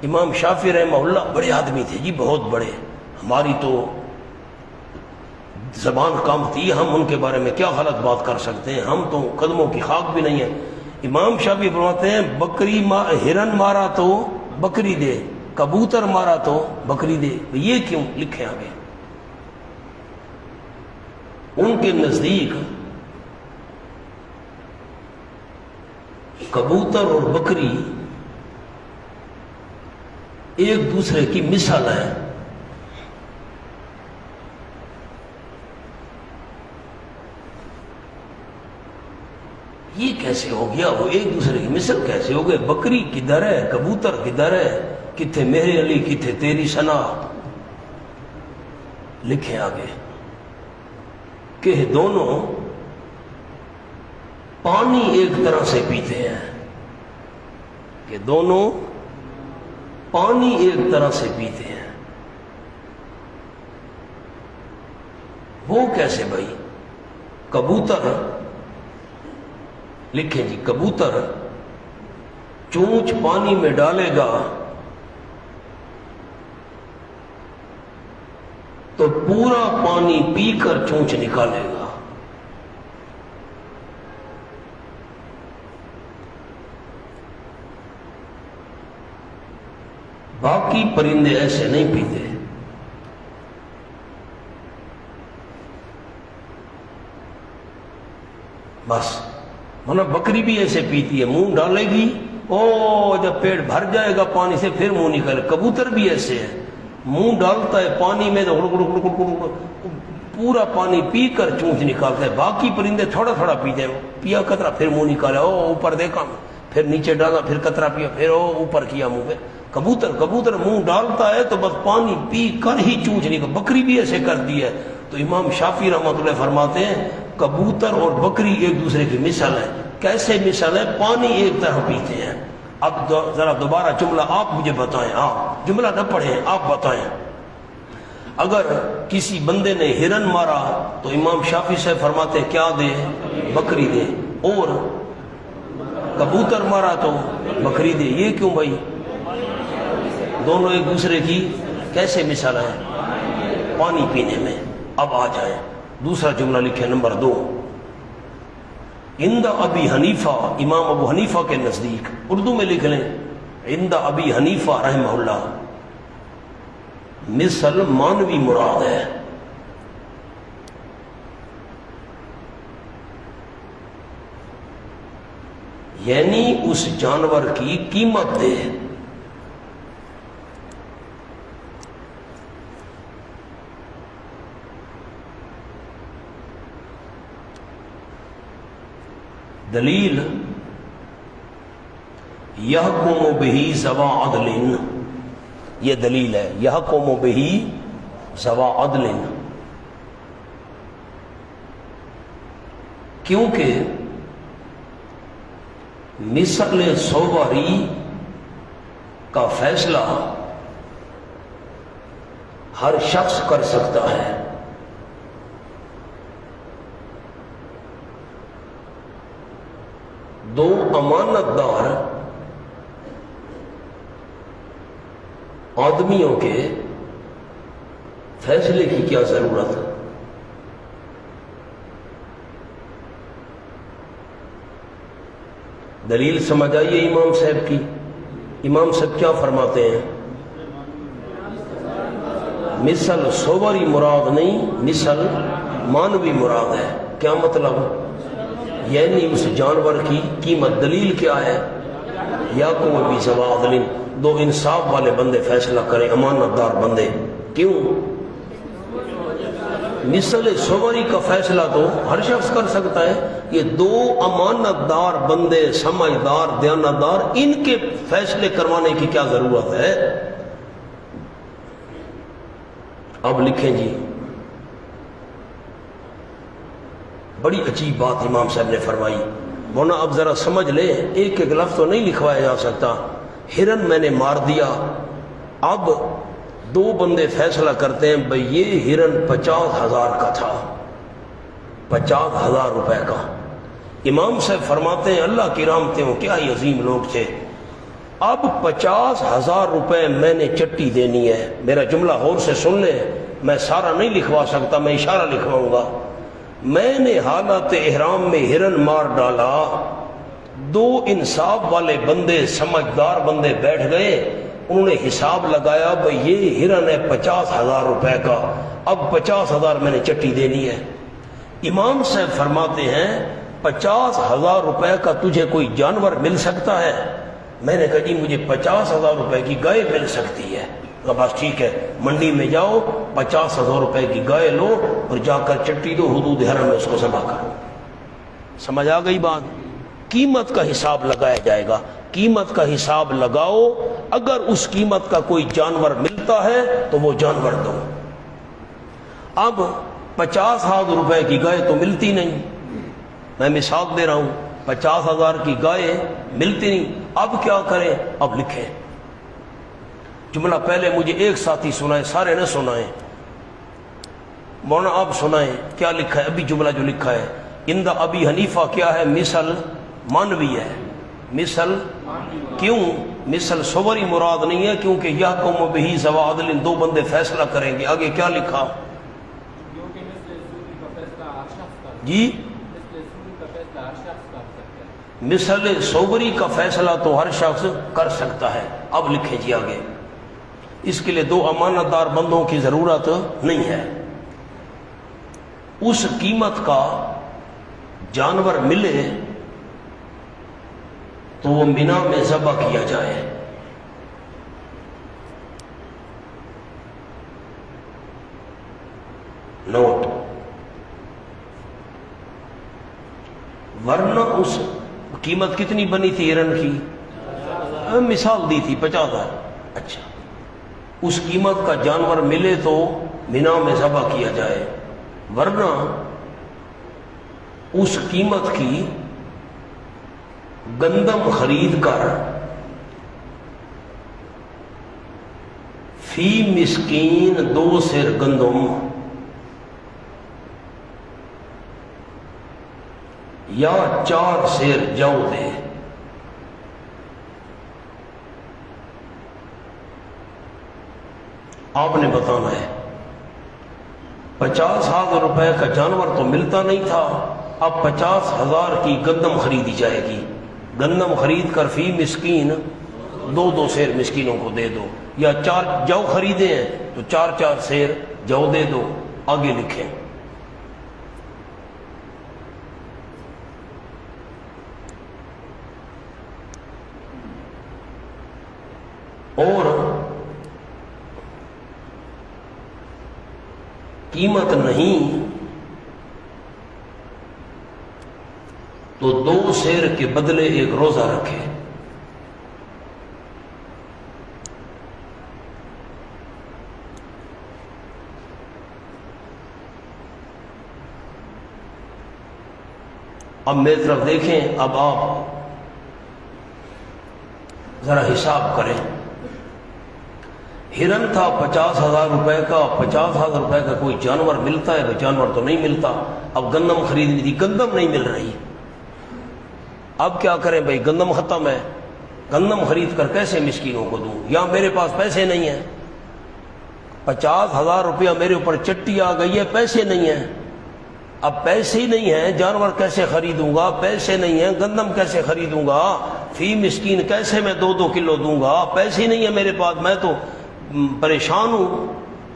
امام شافعی رحمہ اللہ بڑے آدمی تھے جی، بہت بڑے، ہماری تو زبان کامتی، ہم ان کے بارے میں کیا غلط بات کر سکتے ہیں، ہم تو قدموں کی خاک بھی نہیں ہے۔ امام شافعی فرماتے ہیں ہرن مارا تو بکری دے، کبوتر مارا تو بکری دے۔ یہ کیوں لکھے آگے؟ ان کے نزدیک کبوتر اور بکری ایک دوسرے کی مثال ہے۔ یہ کیسے ہو گیا؟ وہ ایک دوسرے کی مثل کیسے ہو گئے؟ بکری کدھر ہے، کبوتر کدھر ہے، کتھے میرے علی، کتھے تیری ثنا؟ لکھیں آگے کہ دونوں پانی ایک طرح سے پیتے ہیں، کہ دونوں پانی ایک طرح سے پیتے ہیں۔ وہ کیسے بھائی؟ کبوتر، لکھیں جی، کبوتر چونچ پانی میں ڈالے گا تو پورا پانی پی کر چونچ نکالے گا۔ باقی پرندے ایسے نہیں پیتے۔ بس ورنہ بکری بھی ایسے پیتی ہے، منہ ڈالے گی، او جب پیٹ بھر جائے گا پانی سے پھر منہ نکالے۔ کبوتر بھی ایسے ہے، منہ ڈالتا ہے پانی میں تو پورا پانی پی کر چونچ نکالتا ہے۔ باقی پرندے تھوڑا تھوڑا پیتے ہیں، پیا قطرہ پھر منہ نکالا، او اوپر دیکھا پھر نیچے ڈالا پھر قطرہ پیا پھر او اوپر کیا منہ پہ۔ کبوتر منہ ڈالتا ہے تو بس پانی پی کر ہی چونچ نکال۔ بکری بھی ایسے کرتی ہے۔ تو امام شافعی رحمۃ اللہ فرماتے ہیں کبوتر اور بکری ایک دوسرے کی مثال ہے۔ کیسے مثال ہے؟ پانی ایک طرح پیتے ہیں۔ اب ذرا دوبارہ جملہ آپ مجھے بتائیں، آپ جملہ نہ پڑھیں، آپ بتائیں۔ اگر کسی بندے نے ہرن مارا تو امام شافعی سے فرماتے ہیں کیا دے؟ بکری دے، اور کبوتر مارا تو بکری دے۔ یہ کیوں بھائی؟ دونوں ایک دوسرے کی کیسے مثال ہے؟ پانی پینے میں۔ اب آ جائیں دوسرا جملہ لکھیں نمبر 2۔ عند ابی حنیفہ، امام ابو حنیفہ کے نزدیک، اردو میں لکھ لیں عند ابی حنیفہ رحمہ اللہ، مثل مانوی مراد ہے۔ یعنی اس جانور کی قیمت دے۔ دلیل یحکم بہ ذوی عدل، یہ دلیل ہے یحکم بہ ذوی عدل، کیونکہ مثل سواری کا فیصلہ ہر شخص کر سکتا ہے۔ دو امانت دار آدمیوں کے فیصلے کی کیا ضرورت ہے؟ دلیل سمجھ آئیے امام صاحب کی۔ امام صاحب کیا فرماتے ہیں؟ مثل صوری مراد نہیں، مثل مانوی مراد ہے۔ کیا مطلب؟ یعنی اس جانور کی قیمت۔ دلیل کیا ہے؟ یا کو بھی ذوی عدل، دو انصاف والے بندے فیصلہ کریں، امانت دار بندے۔ کیوں؟ مثل سوری کا فیصلہ تو ہر شخص کر سکتا ہے، یہ دو امانت دار بندے، سمجھدار دیانتدار، ان کے فیصلے کروانے کی کیا ضرورت ہے؟ اب لکھیں جی، بڑی عجیب بات امام صاحب نے فرمائی۔ مولانا اب ذرا سمجھ لیں، ایک ایک لفظ تو نہیں لکھوایا جا سکتا۔ ہرن میں نے مار دیا، اب دو بندے فیصلہ کرتے ہیں بھئی یہ ہرن 50,000 کا تھا، 50,000 روپے کا۔ امام صاحب فرماتے ہیں اللہ کی رحمتیں ہوں، کیا ہی عظیم لوگ تھے۔ اب 50,000 روپے میں نے چٹی دینی ہے۔ میرا جملہ غور سے سن لیں، میں سارا نہیں لکھوا سکتا، میں اشارہ لکھواؤں گا۔ میں نے حالت احرام میں ہرن مار ڈالا، دو انصاف والے بندے، سمجھدار بندے بیٹھ گئے، انہوں نے حساب لگایا بھئی یہ ہرن ہے 50,000 روپے کا، اب 50,000 میں نے چٹی دینی ہے۔ امام صاحب فرماتے ہیں 50,000 روپے کا تجھے کوئی جانور مل سکتا ہے؟ میں نے کہا جی مجھے 50,000 روپے کی گائے مل سکتی ہے۔ بس ٹھیک ہے، منڈی میں جاؤ 50,000 روپے کی گائے لو اور جا کر چٹی دو، حدود حرم میں اس کو ذبح کرو۔ سمجھ آ گئی بات؟ قیمت کا حساب لگایا جائے گا، قیمت کا حساب لگاؤ، اگر اس قیمت کا کوئی جانور ملتا ہے تو وہ جانور دو۔ اب 50,000 روپے کی گائے تو ملتی نہیں، میں مثال دے رہا ہوں، 50,000 کی گائے ملتی نہیں، اب کیا کریں؟ اب لکھیں جملہ، پہلے مجھے ایک ساتھی سنائیں، سارے نہ سنائیں، مولانا آپ سنائیں کیا لکھا ہے۔ ابھی جملہ جو لکھا ہے عند ابی حنیفہ کیا ہے؟ مثل مانوی ہے، مثل کیوں؟ مثل صوری مراد نہیں ہے، کیونکہ یحکم بہ ذوی عدل، دو بندے فیصلہ کریں گے۔ آگے کیا لکھا جی؟ مثل صوری کا فیصلہ تو ہر شخص کر سکتا ہے۔ اب لکھیں جی آگے، اس کے لیے 2 امانت دار بندوں کی ضرورت نہیں ہے۔ اس قیمت کا جانور ملے تو وہ مینا میں ذبح کیا جائے۔ نوٹ، ورنہ اس قیمت کتنی بنی تھی ہرن کی؟ مثال دی تھی 50,000۔ اچھا، اس قیمت کا جانور ملے تو مینا میں ذبح کیا جائے، ورنہ اس قیمت کی گندم خرید کر فی مسکین 2 سیر گندم یا 4 سیر جو دے۔ آپ نے بتانا ہے 50,000 روپے کا جانور تو ملتا نہیں تھا، اب 50,000 کی گندم خریدی جائے گی۔ گندم خرید کر فی مسکین 2 سیر مسکینوں کو دے دو، یا 4 جو خریدے ہیں تو 4 سیر جو دے دو۔ آگے لکھیں، اور قیمت نہیں تو 2 سیر کے بدلے 1 روزہ رکھے۔ اب میری طرف دیکھیں، اب آپ ذرا حساب کریں۔ ہرن تھا 50,000 روپے کا، 50,000 روپے کا کوئی جانور ملتا ہے؟ جانور تو نہیں ملتا۔ اب گندم خریدنی تھی، گندم نہیں مل رہی، اب کیا کریں بھائی؟ گندم ختم ہے، گندم خرید کر کیسے مسکینوں کو دوں؟ یا میرے پاس پیسے نہیں ہیں، 50,000 روپیہ میرے اوپر چٹی آ گئی ہے، پیسے نہیں ہیں۔ اب پیسے ہی نہیں ہیں، جانور کیسے خریدوں گا؟ پیسے نہیں ہیں، گندم کیسے خریدوں گا؟ فی مسکین کیسے میں 2 کلو دوں گا؟ پیسے ہی نہیں ہیں میرے پاس، میں تو پریشان ہوں،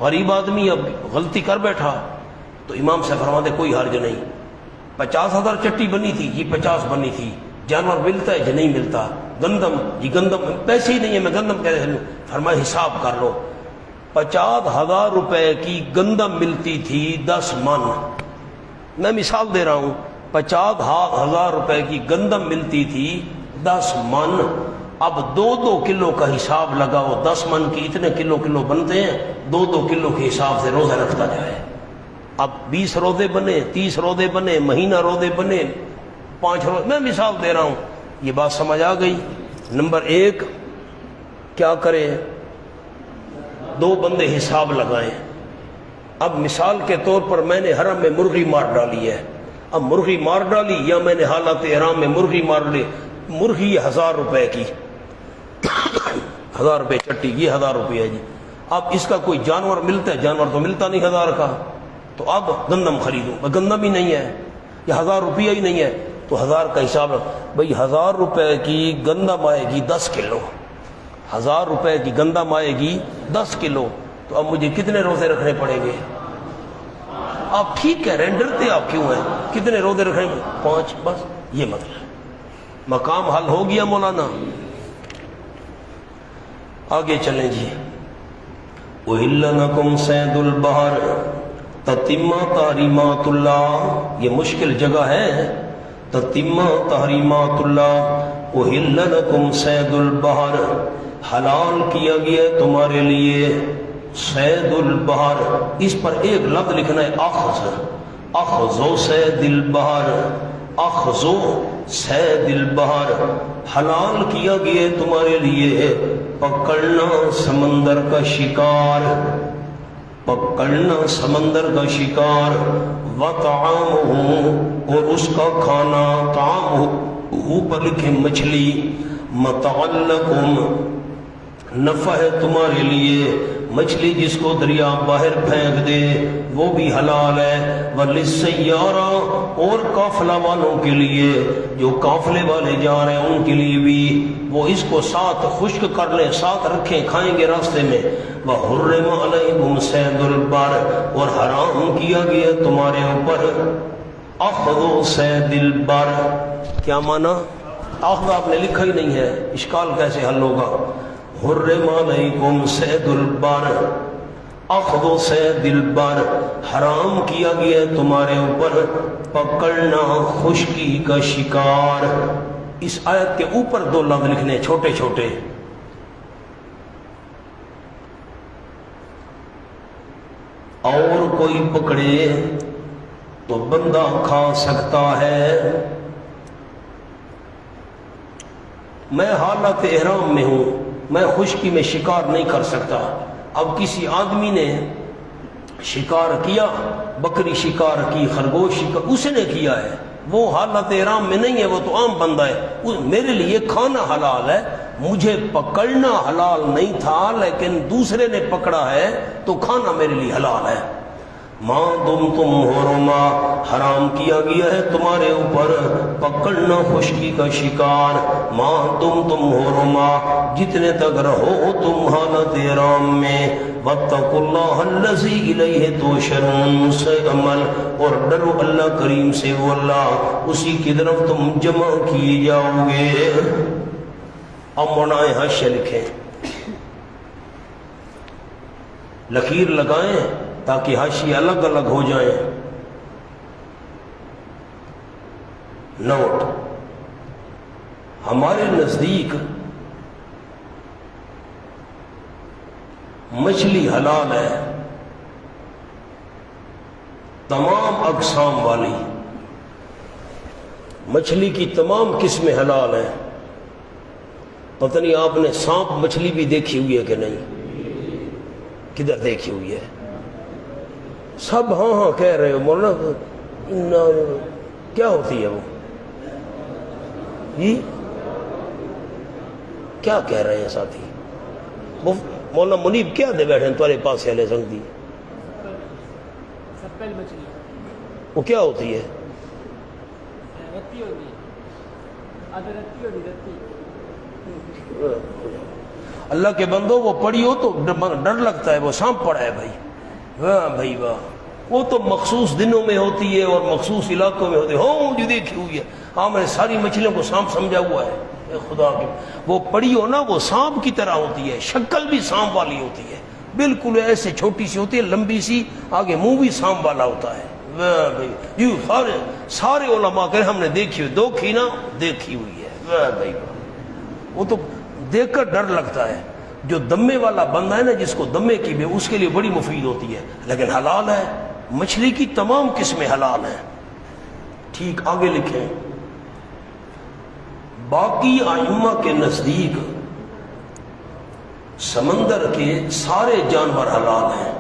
غریب آدمی، اب غلطی کر بیٹھا۔ تو امام سے فرماتے کوئی حرج نہیں، 50,000 چٹی بنی تھی، یہ 50 بنی تھی، جانور ملتا ہے جی نہیں ملتا، گندم جی گندم، پیسے ہی نہیں ہے، میں گندم کیسے لوں؟ فرمایا حساب کر لو، 50,000 روپے کی گندم ملتی تھی 10 من، میں مثال دے رہا ہوں، 50,000 روپے کی گندم ملتی تھی 10 من۔ اب 2 کلو کا حساب لگاؤ، 10 من کی اتنے کلو بنتے ہیں، 2 کلو کے حساب سے روزہ رکھتا جائے۔ اب 20 روزے بنے، 30 روزے بنے، مہینہ روزے بنے، 5 روزے، میں مثال دے رہا ہوں، یہ بات سمجھ آ گئی؟ نمبر 1 کیا کرے؟ 2 بندے حساب لگائیں۔ اب مثال کے طور پر میں نے حرم میں مرغی مار ڈالی ہے، اب مرغی مار ڈالی یا میں نے حالت احرام میں مرغی مار لی، مرغی 1000 روپے کی، 1000 روپے چٹی، یہ 1000 روپے ہے جی۔ اب اس کا کوئی جانور ملتا ہے؟ جانور تو ملتا نہیں 1000 کا، تو اب گندم خریدوں، گندم ہی نہیں ہے، یہ 1000 روپیہ ہی نہیں ہے، تو 1000 کا حساب بھائی 1000 روپے کی گندم آئے گی 10 کلو، 1000 روپے کی گندم آئے گی 10 کلو، تو اب مجھے کتنے روزے رکھنے پڑیں گے؟ آپ ٹھیک کہہ رہے ہیں، ڈرتے آپ کیوں ہیں؟ کتنے روزے رکھنے؟ 5، بس یہ مطلب مقام حل ہو گیا مولانا۔ آگے چلیں جی، اُحِلَّ لَكُمْ صَيْدُ الْبَحْرِ تتمہ تحریمات اللہ، یہ مشکل جگہ ہے، تتمہ تحریمات اللہ، اُحِلَّ لَكُمْ صَيْدُ الْبَحْرِ، حلال کیا گیا تمہارے لیے صید البحر، اس پر ایک لفظ لکھنا ہے اخذ، اخذو صید البحر، اخذو صید البحر، حلال کیا گیا تمہارے لیے پکڑنا سمندر کا شکار، پکڑنا سمندر کا شکار، وطعامہ، اور اس کا کھانا، طعام اوپر لکھے مچھلی، متعلقم، نفع ہے تمہارے لیے، مچھلی جس کو دریا باہر پھینک دے وہ بھی حلال ہے، وَلِلسَّيَّارَةِ اور قافلہ والوں کے لیے، جو قافلے والے جا رہے ہیں ان کے لیے بھی، وہ اس کو ساتھ خشک کر لیں، ساتھ رکھیں، کھائیں گے راستے میں۔ وَحُرِّمَ عَلَيْكُمْ صَيْدُ الْبَرِّ اور حرام کیا گیا تمہارے اوپر اخذ صید البر۔ کیا معنی؟ اخذ آپ نے لکھا ہی نہیں ہے، اشکال کیسے حل ہوگا؟ حرم علیکم صید البر، اخذ صید البر، حرام کیا گیا تمہارے اوپر پکڑنا خشکی کا شکار۔ اس آیت کے اوپر دو لفظ لکھنے چھوٹے چھوٹے، اور کوئی پکڑے تو بندہ کھا سکتا ہے۔ میں حالت احرام میں ہوں، میں خشکی میں شکار نہیں کر سکتا۔ اب کسی آدمی نے شکار کیا، بکری شکار کی، خرگوش شکار، اس نے کیا ہے، وہ حالت احرام میں نہیں ہے، وہ تو عام بندہ ہے، میرے لیے کھانا حلال ہے، مجھے پکڑنا حلال نہیں تھا لیکن دوسرے نے پکڑا ہے تو کھانا میرے لیے حلال ہے۔ ماں دمتم حرما، حرام کیا گیا ہے تمہارے اوپر پکڑنا خشکی کا شکار، ماں دمتم حرما، جتنے تک رہو تم حالت احرام میں، واتقوا اللہ الذی الیہ تحشرون سے عمل، اور ڈرو اللہ کریم سے، وہ اللہ اسی کی طرف تم جمع کیے جاؤ گے۔ اب منائے حاشیہ لکھیں، لکیر لگائیں تاکہ حاشیے الگ الگ ہو جائیں۔ نوٹ، ہمارے نزدیک مچھلی حلال ہے، تمام اقسام والی مچھلی کی تمام قسمیں حلال ہیں۔ پتہ نہیں آپ نے سانپ مچھلی بھی دیکھی ہوئی ہے کہ نہیں؟ کدھر دیکھی ہوئی ہے؟ سب ہاں ہاں کہہ رہے ہو مولانا، کیا ہوتی ہے وہ؟ جی کیا کہہ رہے ہیں ساتھی؟ مولانا منیب کیا دے بیٹھے تمہارے پاس ہلے سنگ دی؟ سپل مچھلی وہ کیا ہوتی ہے؟ رتی ہوگی، آدھا رتی ہوگی، رتی۔ اللہ کے بندو وہ پڑی ہو تو ڈر لگتا ہے، وہ سانپ پڑا ہے بھائی، واہ بھائی واہ، وہ تو مخصوص دنوں میں ہوتی ہے اور مخصوص علاقوں میں ہوتی ہے۔ ہاں جو دیکھی ہوئی ہے، ہاں میں نے ساری مچھلیوں کو سانپ سمجھا ہوا ہے، اے خدا کے، وہ پڑی ہو نا وہ سانپ کی طرح ہوتی ہے، شکل بھی سانپ والی ہوتی ہے، بالکل ایسے چھوٹی سی ہوتی ہے، لمبی سی، آگے منہ بھی سانپ والا ہوتا ہے۔ واہ بھائی، یہ سارے علماء کہ ہم نے دیکھی ہوئی، دو کھی نا دیکھی ہوئی ہے، واہ بھائی واہ، وہ تو دیکھ کر ڈر لگتا ہے۔ جو دمے والا بندہ ہے نا، جس کو دمے کی بھی، اس کے لیے بڑی مفید ہوتی ہے، لیکن حلال ہے، مچھلی کی تمام قسمیں حلال ہیں۔ ٹھیک آگے لکھیں، باقی ائمہ کے نزدیک سمندر کے سارے جانور حلال ہیں۔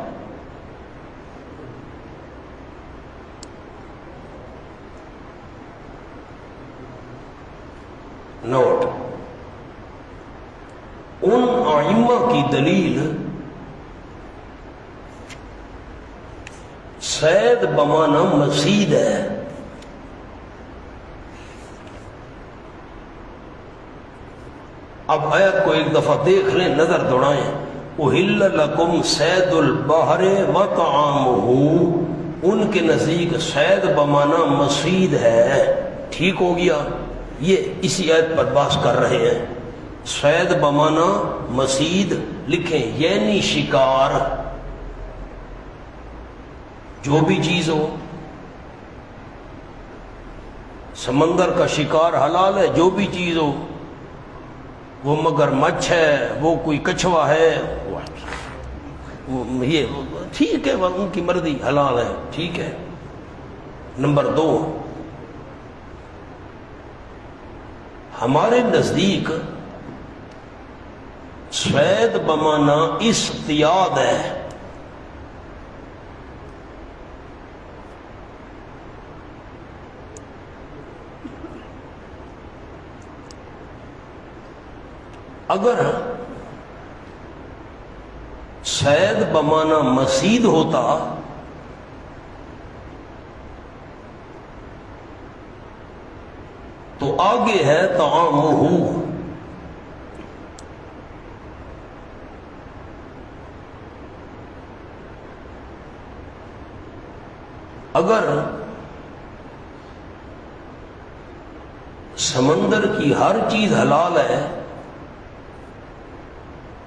نوٹ، ان ائمہ کی دلیل صید بمانا مصید ہے۔ اب آیت کو ایک دفعہ دیکھ لیں، نظر دوڑائیں، احل لکم صید البحر وطعامہ، ان کے نزدیک صید بمانا مصید ہے۔ ٹھیک ہو گیا، یہ اسی آیت پر بحث کر رہے ہیں۔ صید بمانا مصید لکھیں، یعنی شکار، جو بھی چیز ہو، سمندر کا شکار حلال ہے، جو بھی چیز ہو، وہ مگر مچھ ہے، وہ کوئی کچھوا ہے، یہ ٹھیک ہے، ان کی مرضی، حلال ہے، ٹھیک ہے۔ نمبر 2، ہمارے نزدیک صید بمانا اصطیاد ہے۔ اگر سید بمانا مسید ہوتا تو آگے ہے طعامہ، اگر سمندر کی ہر چیز حلال ہے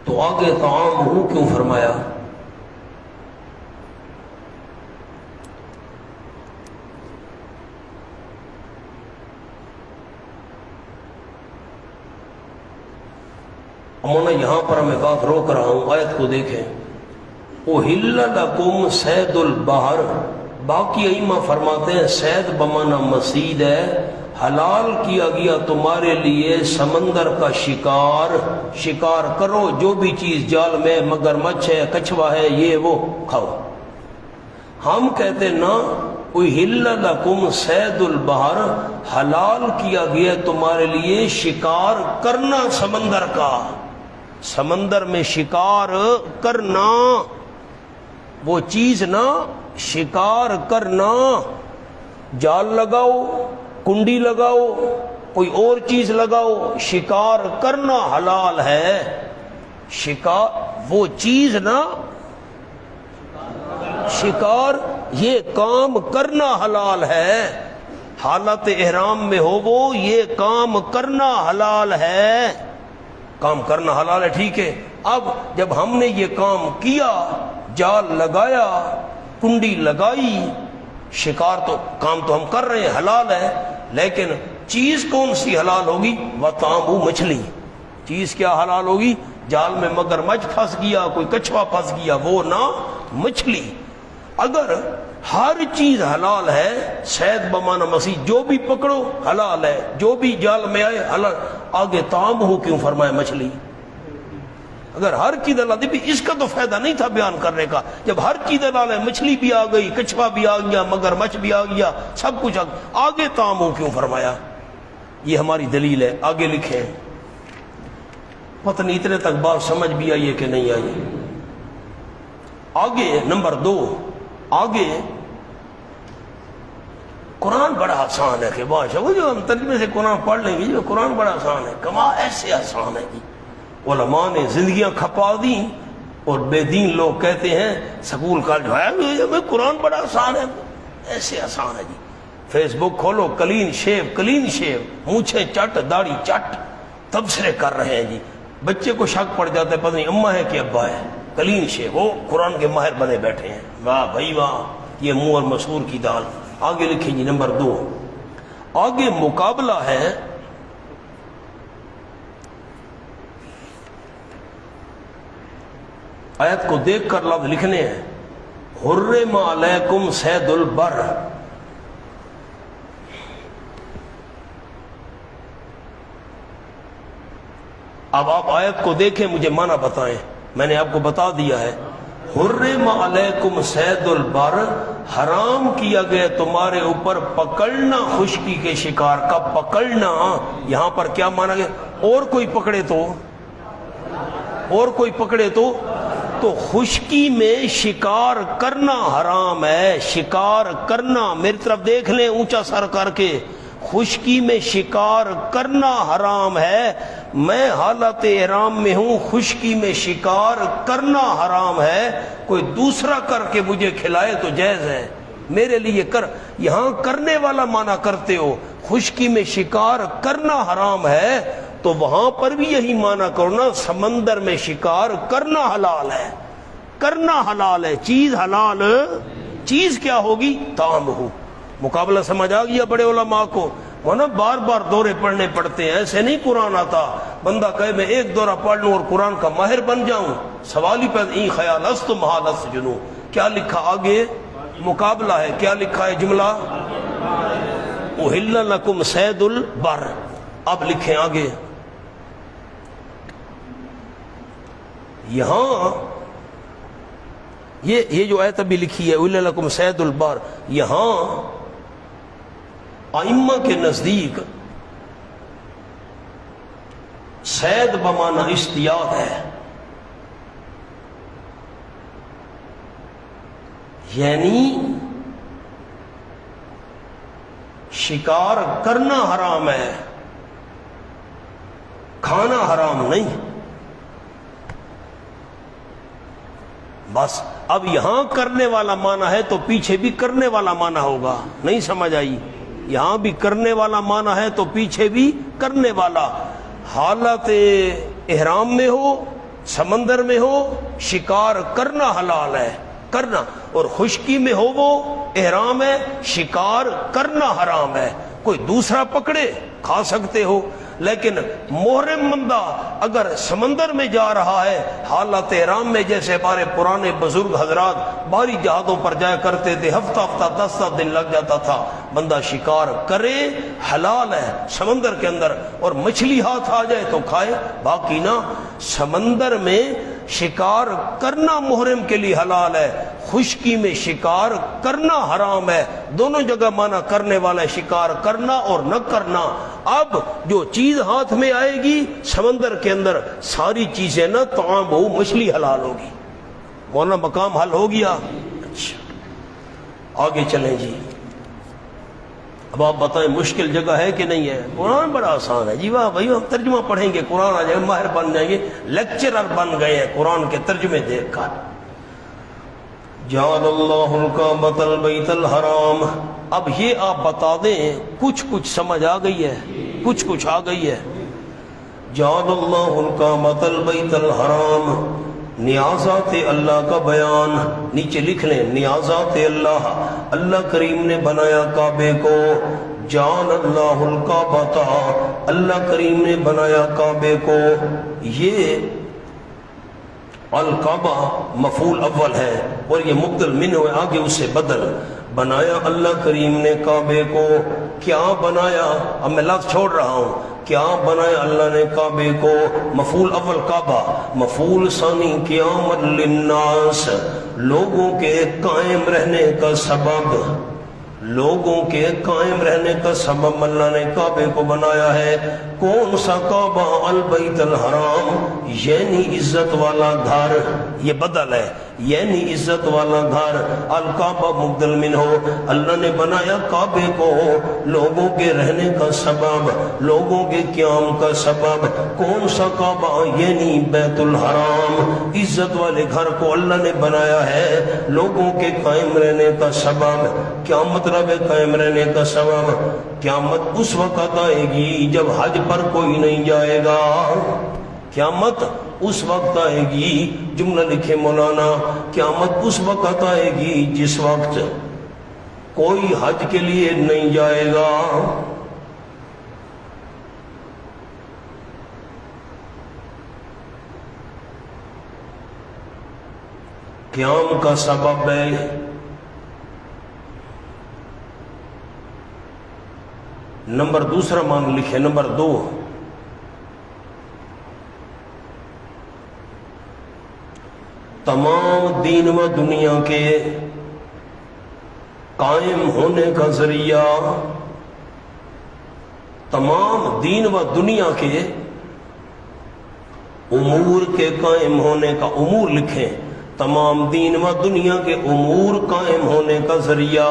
تو آگے طعامہ کیوں فرمایا؟ امونا یہاں پر میں بات روک رہا ہوں، آیت کو دیکھیں۔ اُحِلَّ لَكُمْ صید البحر، باقی ائمہ فرماتے ہیں صید بمانا مسید ہے، حلال کیا گیا تمہارے لیے سمندر کا شکار، شکار کرو جو بھی چیز جال میں، مگر مچھ ہے، کچھوا ہے، یہ وہ کھاؤ۔ ہم کہتے نا اُحِلَّ لَكُمْ صید البحر، حلال کیا گیا تمہارے لیے شکار کرنا سمندر کا، سمندر میں شکار کرنا، وہ چیز نہ شکار کرنا، جال لگاؤ، کنڈی لگاؤ، کوئی اور چیز لگاؤ، شکار کرنا حلال ہے۔ شکار وہ چیز نہ شکار، یہ کام کرنا حلال ہے، حالت احرام میں ہو وہ، یہ کام کرنا حلال ہے، کام کرنا حلال ہے، ٹھیک ہے۔ اب جب ہم نے یہ کام کیا، جال لگایا، کنڈی لگائی، شکار تو کام تو ہم کر رہے ہیں، حلال ہے، لیکن چیز کون سی حلال ہوگی؟ وَطَعَامُ، مچھلی، چیز کیا حلال ہوگی؟ جال میں مگر مچھ پھنس گیا، کوئی کچھوا پھنس گیا، وہ نہ مچھلی۔ اگر ہر چیز حلال ہے، صید بمانا مسید، جو بھی پکڑو حلال ہے، جو بھی جال میں آئے حلال، آگے طعامہ کیوں فرمایا مچھلی؟ اگر ہر چیز حلال، بھی اس کا تو فائدہ نہیں تھا بیان کرنے کا، جب ہر چیز حلال ہے، مچھلی بھی آ گئی، کچھوا بھی آ گیا، مگر مچھ بھی آ گیا، سب کچھ آگے طعامہ کیوں فرمایا؟ یہ ہماری دلیل ہے۔ آگے لکھیں، پتہ نہیں اتنے تک بات سمجھ بھی آئی ہے کہ نہیں آئی۔ آگے نمبر 2، آگے قرآن بڑا آسان ہے کہ بادشاہ، وہ جو ہم ترجمے سے قرآن پڑھ لیں گے، جو قرآن بڑا آسان ہے، کما ایسے آسان ہے جی۔ علماء نے زندگیاں کھپا دیں اور بے دین لوگ کہتے ہیں سکول کالج ہے قرآن بڑا آسان ہے، ایسے آسان ہے جی۔ فیس بک کھولو، کلین شیو، کلین شیو، مونچھیں چٹ، داڑھی چٹ، تبصرے کر رہے ہیں جی۔ بچے کو شک پڑ جاتا ہے پتہ نہیں اماں ہے کہ ابا ہے، کلین شیو، وہ قرآن کے ماہر بنے بیٹھے ہیں، واہ بھائی واہ، یہ منہ اور مسور کی دال۔ آگے لکھیں جی نمبر 2، آگے مقابلہ ہے آیت کو دیکھ کر لفظ لکھنے ہیں، حرم علیکم صید البر۔ اب آپ آیت کو دیکھیں، مجھے معنی بتائیں، میں نے آپ کو بتا دیا ہے۔ حرم علیکم صید البر، حرام کیا گیا تمہارے اوپر پکڑنا خشکی کے شکار کا، پکڑنا، یہاں پر کیا مانا گیا؟ اور کوئی پکڑے تو، اور کوئی پکڑے تو خشکی میں شکار کرنا حرام ہے، شکار کرنا، میری طرف دیکھ لیں اونچا سر کر کے، خشکی میں شکار کرنا حرام ہے، میں حالت احرام میں ہوں، خشکی میں شکار کرنا حرام ہے، کوئی دوسرا کر کے مجھے کھلائے تو جائز ہے، میرے لیے کر، یہاں کرنے والا معنی کرتے ہو، خشکی میں شکار کرنا حرام ہے تو وہاں پر بھی یہی معنی کرنا، سمندر میں شکار کرنا حلال ہے، کرنا حلال ہے، چیز حلال، چیز کیا ہوگی؟ طعامہ۔ مقابلہ سمجھ آ گیا بڑے علماء کو؟ وہ نا بار بار دورے پڑھنے پڑتے ہیں، ایسے نہیں قرآن آتا، بندہ کہے میں ایک دورہ پڑھ لوں اور قرآن کا ماہر بن جاؤں، سوال ہی پیدا، این خیال است محال است جنو، کیا لکھا آگے؟ مقابلہ ہے، کیا لکھا ہے جملہ؟ احل لکم صید البر۔ اب لکھیں آگے، یہاں یہ جو آیت ابھی لکھی ہے احل لکم صید البر، یہاں ائمہ کے نزدیک صید بمانا اصطیاد ہے، یعنی شکار کرنا حرام ہے، کھانا حرام نہیں۔ بس اب یہاں کرنے والا معنی ہے تو پیچھے بھی کرنے والا معنی ہوگا، نہیں سمجھ آئی؟ یہاں بھی کرنے والا معنی ہے تو پیچھے بھی کرنے والا۔ حالت احرام میں ہو، سمندر میں ہو، شکار کرنا حلال ہے، کرنا، اور خشکی میں ہو وہ احرام ہے، شکار کرنا حرام ہے۔ کوئی دوسرا پکڑے کھا سکتے ہو، لیکن محرم بندہ اگر سمندر میں جا رہا ہے حالت احرام میں، جیسے ہمارے پرانے بزرگ حضرات بھاری جہازوں پر جایا کرتے تھے، ہفتہ ہفتہ 10 دن لگ جاتا تھا، بندہ شکار کرے حلال ہے سمندر کے اندر، اور مچھلی ہاتھ آ جائے تو کھائے، باقی نہ۔ سمندر میں شکار کرنا محرم کے لیے حلال ہے، خشکی میں شکار کرنا حرام ہے۔ دونوں جگہ معنی کرنے والا ہے، شکار کرنا اور نہ کرنا۔ اب جو چیز ہاتھ میں آئے گی سمندر کے اندر، ساری چیزیں نہ طعام ہو، مچھلی حلال ہوگی۔ مولانا مقام حل ہو گیا؟ اچھا آگے چلیں جی۔ اب آپ بتائیں مشکل جگہ ہے کہ نہیں ہے؟ قرآن بڑا آسان ہے جی، واہ بھائی، ہم ترجمہ پڑھیں گے، قرآن آ جائے گا، ماہر بن جائیں گے، لیکچرر بن گئے ہیں قرآن کے ترجمے دیکھ کر۔ جعل اللہ الکعبۃ البیت الحرام، اب یہ آپ بتا دیں کچھ سمجھ آ گئی ہے، کچھ آ گئی ہے۔ جعل اللہ الکعبۃ البیت الحرام، نیازات اللہ کا بیان، نیچے لکھ لیں نیازات اللہ، اللہ کریم نے بنایا کعبے کو۔ جعل اللہ الکعبۃ، اللہ کریم نے بنایا کعبے کو۔ یہ الکعبہ مفعول اول ہے اور یہ مبدل منہ ہے، آگے اسے بدل۔ بنایا اللہ کریم نے کعبے کو، کیا بنایا؟ اب میں لفظ چھوڑ رہا ہوں، کیا بنایا اللہ نے کعبے کو؟ مفعول اول کعبہ، مفعول ثانی قیام للناس، لوگوں کے قائم رہنے کا سبب، لوگوں کے قائم رہنے کا سبب اللہ نے کعبے کو بنایا ہے۔ کون سا کعبہ؟ البیت الحرام، یعنی عزت والا گھر، یہ بدل ہے، یعنی عزت والا گھر۔ الکعبہ مبدل منہ ہو، اللہ نے بنایا کعبے کو لوگوں کے رہنے کا سبب، لوگوں کے قیام کا سبب۔ کون سا کعبہ؟ یعنی بیت الحرام، عزت والے گھر کو اللہ نے بنایا ہے لوگوں کے قائم رہنے کا سبب۔ کیا مطلب ہے قائم رہنے کا سبب؟ قیامت اس وقت آئے گی جب حج پر کوئی نہیں جائے گا، قیامت اس وقت آئے گی، جملہ لکھے مولانا، قیامت اس وقت آئے گی جس وقت کوئی حج کے لیے نہیں جائے گا۔ قیام کا سبب ہے نمبر دوسرا مان لکھے، نمبر 2، تمام دین و دنیا کے قائم ہونے کا ذریعہ، تمام دین و دنیا کے امور کے قائم ہونے کا، امور لکھیں، تمام دین و دنیا کے امور قائم ہونے کا ذریعہ۔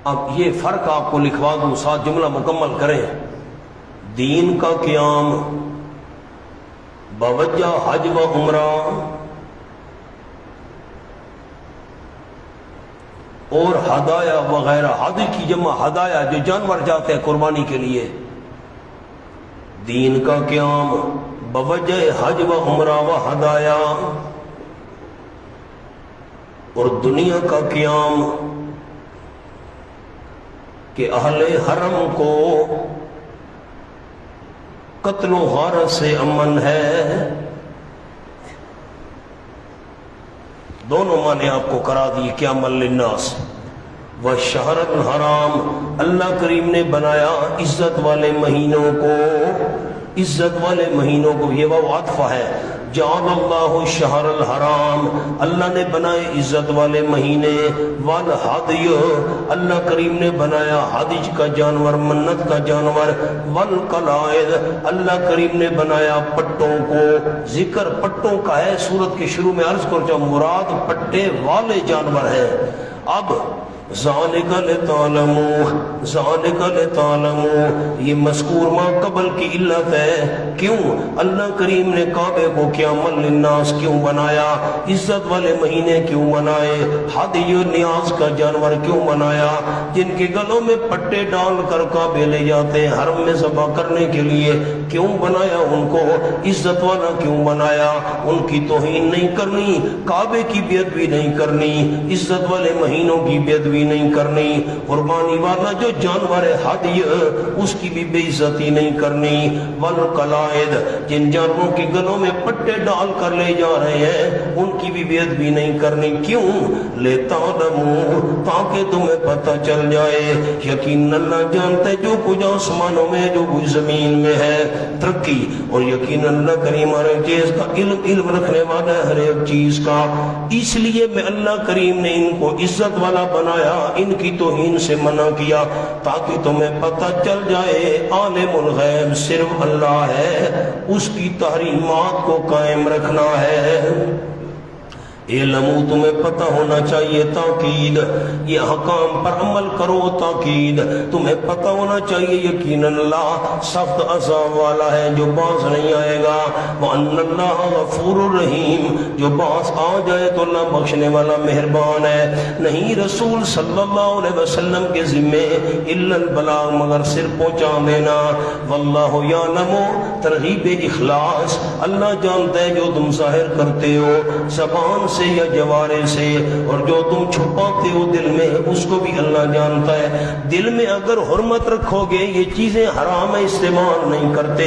اب یہ فرق آپ کو لکھوا دوں، ساتھ جملہ مکمل کریں۔ دین کا قیام بوجہ حج و عمرہ اور ہدایا وغیرہ، حج کی جمع ہدایا، جو جانور جاتے ہیں قربانی کے لیے۔ دین کا قیام بوجہ حج و عمرہ و ہدایا، اور دنیا کا قیام کہ اہل حرم کو قتل و غارت سے امن ہے۔ دونوں معنی آپ کو کرا دی، قیام للناس والشہر الحرام، اللہ کریم نے بنایا عزت والے مہینوں کو، عزت والے مہینوں کو، یہ وہ عطف ہے۔ جعل اللہ الشہر الحرام، اللہ نے بنائے عزت والے مہینے، والہدی، اللہ کریم نے بنایا حج کا جانور، منت کا جانور، والقلائد، اللہ کریم نے بنایا پٹوں کو، ذکر پٹوں کا ہے سورت کے شروع میں عرض کر جو مراد پٹے والے جانور ہیں۔ اب ذالک لتعلموا، یہ مذکور ما قبل کی علت ہے، کیوں اللہ کریم نے کعبے کو قیام للناس کیوں بنایا، عزت والے مہینے کیوں بنائے، ہدی نیاز کا جانور کیوں بنایا، جن کے گلوں میں پٹے ڈال کر کعبے لے جاتے ہیں حرم میں ذبح کرنے کے لیے، کیوں بنایا ان کو، عزت والا کیوں بنایا، ان کی توہین نہیں کرنی، کعبے کی بے ادبی نہیں کرنی، عزت والے مہینوں کی بے ادبی نہیں کرنی، قربانی والا جو جانور ہے ہدی اس کی بھی بے عزتی نہیں کرنی، والقلائد، جن جانوروں کے گلوں میں پٹے ڈال کر لے جا رہے ہیں ان کی بھی بے ادبی نہیں کرنی، کیوں، لتعلموا، تاکہ تمہیں پتہ چل جائے، یقین اللہ جانتا ہے جو کچھ آسمانوں میں جو کچھ زمین میں ہے، ترقی، اور یقین اللہ کریم ہر ایک چیز کا علم رکھنے والا ہے ہر ایک چیز کا، اس لیے میں اللہ کریم نے ان کو عزت والا بنایا، ان کی توہین سے منع کیا، تاکہ تمہیں پتہ چل جائے عالم الغیب صرف اللہ ہے، اس کی تحریمات کو قائم رکھنا ہے۔ علمو، تمہیں پتہ ہونا چاہیے، تاکید، یہ حکام پر عمل کرو، تاکید، تمہیں پتہ ہونا چاہیے یقیناً اللہ سخت عذاب والا ہے جو باز نہیں آئے گا، وَأَنَّ اللَّهَ غَفُورٌ رَحِيمٌ، جو باز آ جائے تو اللہ بخشنے والا مہربان ہے، نہیں رسول صلی اللہ علیہ وسلم کے ذمے الا البلاغ، مگر صرف پہنچا دینا، واللہ یعلم، ترغیب اخلاص، اللہ جانتا ہے جو تم ظاہر کرتے ہو زبان سے یا جوارے سے، اور جو تم چھپاتے ہو دل میں اس کو بھی اللہ جانتا ہے، دل میں اگر حرمت رکھو گے یہ چیزیں حرام ہے استعمال نہیں کرتے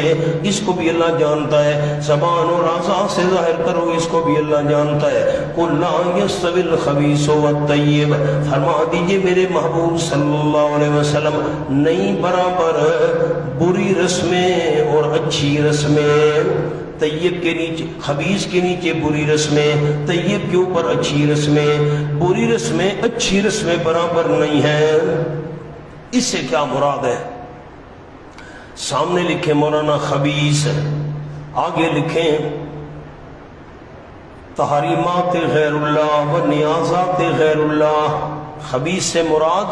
اس کو بھی اللہ جانتا ہے، زبان اور اعضاء سے ظاہر کرو اس کو بھی اللہ جانتا ہے، قُلْ لَا يَسْتَوِي الْخَبِيثُ وَالطَّيِّبُ، فرما دیجئے میرے محبوب صلی اللہ علیہ وسلم نہیں برابر بری رسمیں اور اچھی رسمیں، طیب کے نیچے خبیث کے نیچے بری رسمیں، طیب کے اوپر اچھی رسمیں، بری رسمیں اچھی رسمیں برابر نہیں ہیں، اس سے کیا مراد ہے، سامنے لکھیں مولانا خبیث، آگے لکھیں تحریمات غیر اللہ و نیازات غیر اللہ، خبیث سے مراد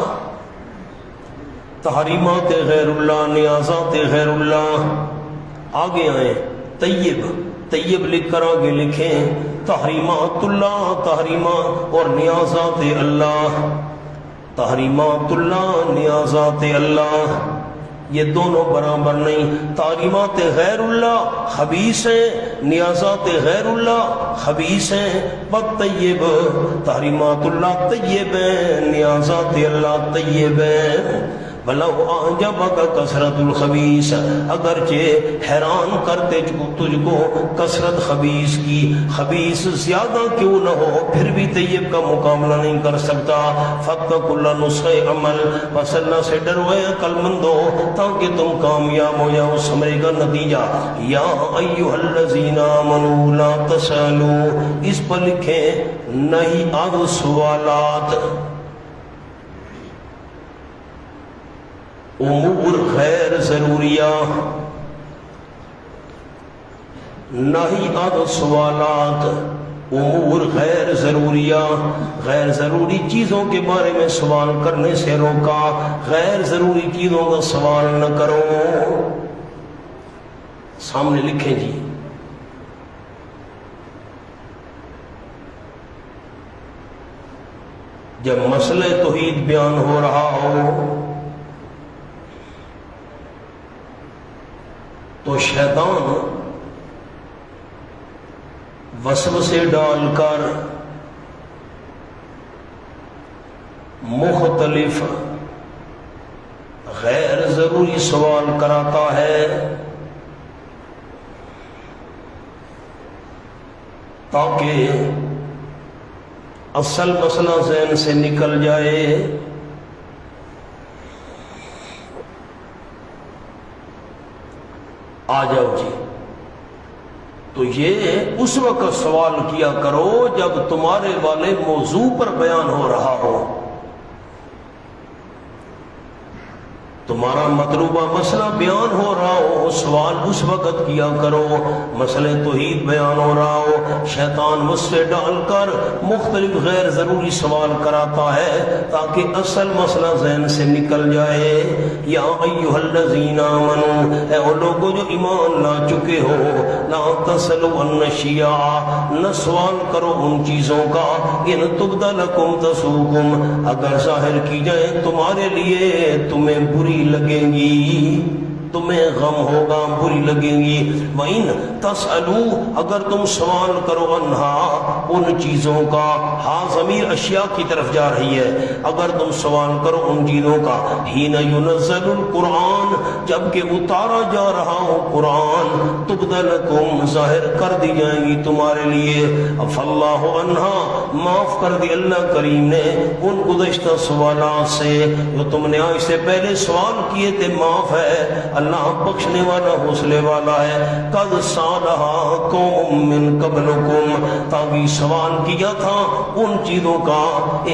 تحریمات غیر اللہ، نیازات غیر اللہ، آگے آئیں طیب، طیب لکھ کر آگے لکھیں تحریمات اللہ، تحریمات اور نیازات اللہ، تحریمات اللہ، نیازات اللہ، یہ دونوں برابر نہیں، تحریمات غیر اللہ خبیث ہیں، نیازات غیر اللہ خبیث ہیں، والطیب، تحریمات اللہ طیب ہیں، نیازات اللہ طیب ہیں، وَلَوْ أَعْجَبَكَ کثرت الخبیث، اگرچہ حیران کرتے تجھ کو کثرت خبیث کی، خبیث زیادہ کیوں نہ ہو پھر بھی طیب کا مقابلہ نہیں کر سکتا، فَاتَّقُوا اللَّهَ نُصْحِ عمل، بس اللہ سے ڈرو اے عقل مندو تاکہ تم کامیاب ہو جاؤ، سمجھے گا نتیجہ، یا ایھا الذین آمنوا لا تسألوا، اس پر لکھیں نہیں آدھ سوالات، امور غیر ضروریہ، نہیں آد سوالات، امور غیر ضروریہ، غیر ضروری چیزوں کے بارے میں سوال کرنے سے روکا، غیر ضروری چیزوں کا سوال نہ کرو، سامنے لکھیں جی، جب مسئلہ توحید بیان ہو رہا ہو تو شیطان وسوسے ڈال کر مختلف غیر ضروری سوال کراتا ہے تاکہ اصل مسئلہ ذہن سے نکل جائے، آ جاؤ جی، تو یہ اس وقت سوال کیا کرو جب تمہارے والے موضوع پر بیان ہو رہا ہو، تمہارا مطلوبہ مسئلہ بیان ہو رہا ہو، سوال اس وقت کیا کرو، مسئلہ توحید بیان ہو رہا ہو۔ شیطان وسوسے ڈال کر مختلف غیر ضروری سوال کراتا ہے تاکہ اصل مسئلہ ذہن سے نکل جائے۔ یا ایھا الذین آمنوا، اے وہ لوگوں جو ایمان لا چکے ہو، لا تسألوا عن اشیاء، نہ سوال کرو ان چیزوں کا، ان تبد لکم تسؤکم، اگر ظاہر کی جائیں تمہارے لیے تمہیں بری لگیں گی، تمہیں غم ہوگا، بری لگیں گی۔ وَإِن تَسْأَلُوا، اگر تم سوال کرو عنہا ان چیزوں کا، ہاں ضمیر اشیاء کی طرف جا رہی ہے، اگر تم سوال کرو ان چیزوں کا، حین ينزل القرآن، جبکہ اتارا جا رہا ہو قرآن، تبد لکم، ظاہر کر دی جائیں گی تمہارے لیے، عفا اللہ عنہا، معاف کر دی اللہ کریم نے ان گزشتہ سوالات سے جو تم نے آج سے پہلے سوال کیے تھے، معاف ہے، اللہ بخشنے والا حوصلے والا ہے۔ قد سالها قوم من قبلکم، تاکہ سوال کیا تھا ان چیزوں کا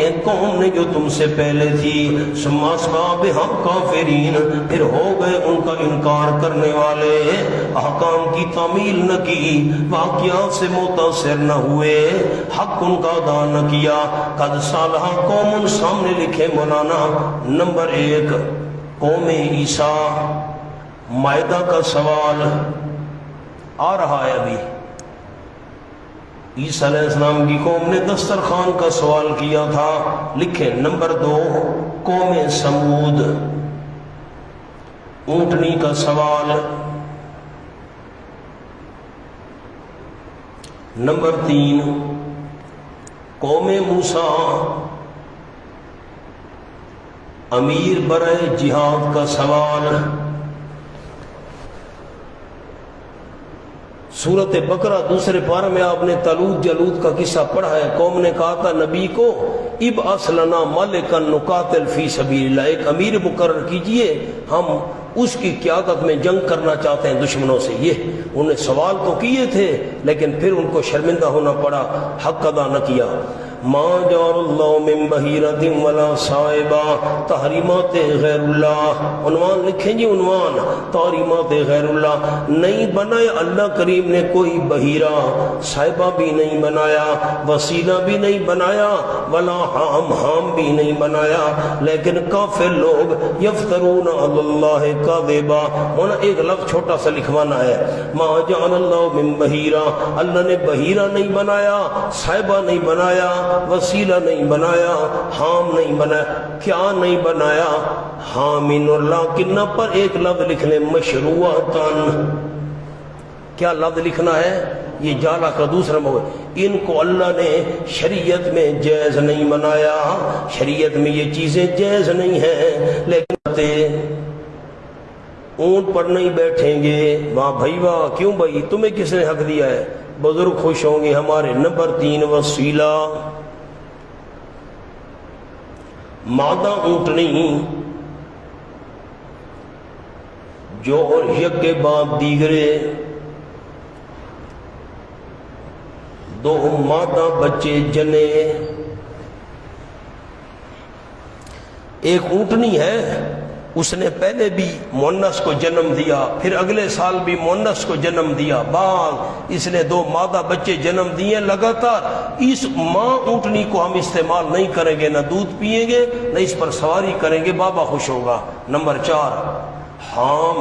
ایک قوم نے جو تم سے پہلے تھی، ثم اصبحوا کافرین، پھر ہو گئے ان کا انکار کرنے والے، احکام کی تعمیل نہ کی، واقعات سے متاثر نہ ہوئے، حق ان کا ادا نہ کیا۔ قد سالها قوم، سامنے لکھے مولانا، نمبر 1 قوم عیسیٰ، مائدہ کا سوال آ رہا ہے ابھی، عیسیٰ علیہ السلام کی قوم نے دسترخوان کا سوال کیا تھا، لکھے۔ نمبر 2 قوم سمود، اونٹنی کا سوال۔ نمبر 3 قوم موسیٰ، امیر برائے جہاد کا سوال۔ سورۃ بقرہ دوسرے پارہ میں آپ نے طالوت جالوت کا قصہ پڑھا ہے۔ قوم نے کہا تھا نبی کو، ابعث لنا ملکا نقاتل فی سبیل اللہ، ایک امیر مقرر کیجئے، ہم اس کی قیادت میں جنگ کرنا چاہتے ہیں دشمنوں سے۔ یہ انہیں سوال تو کیے تھے لیکن پھر ان کو شرمندہ ہونا پڑا، حق ادا نہ کیا۔ ما جعل اللہ من بحیرۃ ولا صائبہ، تحریمات غیر اللہ، عنوان لکھیں جی، عنوان تحریمات غیر اللہ، نہیں بنایا اللہ کریم نے کوئی بحیرہ، صائبہ بھی نہیں بنایا، وسیلہ بھی نہیں بنایا، ولا حام بھی نہیں بنایا، لیکن کافر لوگ یفترون علی اللہ کذبا، ہونا ایک لفظ چھوٹا سا لکھوانا ہے، ما جعل اللہ من بحیرہ، اللہ نے بحیرہ نہیں بنایا، صائبہ نہیں بنایا، وسیلہ نہیں بنایا، حام نہیں بنایا۔ کیا نہیں بنایا؟ حامین اللہ کنہ پر ایک لفظ لکھ لیں، مشروعاتن۔ کیا لفظ لکھنا ہے؟ یہ جالا کا دوسرا موضوع، ان کو اللہ نے شریعت میں جائز نہیں بنایا، شریعت میں یہ چیزیں جائز نہیں ہیں، لیکن اونٹ پر نہیں بیٹھیں گے۔ واہ بھائی واہ، کیوں بھائی، تمہیں کس نے حق دیا ہے؟ بزرگ خوش ہوں گے ہمارے۔ نمبر 3 وسیلہ، مادہ اونٹنی جو یک کے بعد دیگرے، 2 مادہ بچے جنے، ایک اونٹنی ہے، اس نے پہلے بھی مونس کو جنم دیا، پھر اگلے سال بھی مونس کو جنم دیا، بعد اس نے 2 مادہ بچے جنم دیے لگاتار۔ اس ماں اونٹنی کو ہم استعمال نہیں کریں گے، نہ دودھ پئیں گے نہ اس پر سواری کریں گے، بابا خوش ہوگا۔ نمبر 4 حام،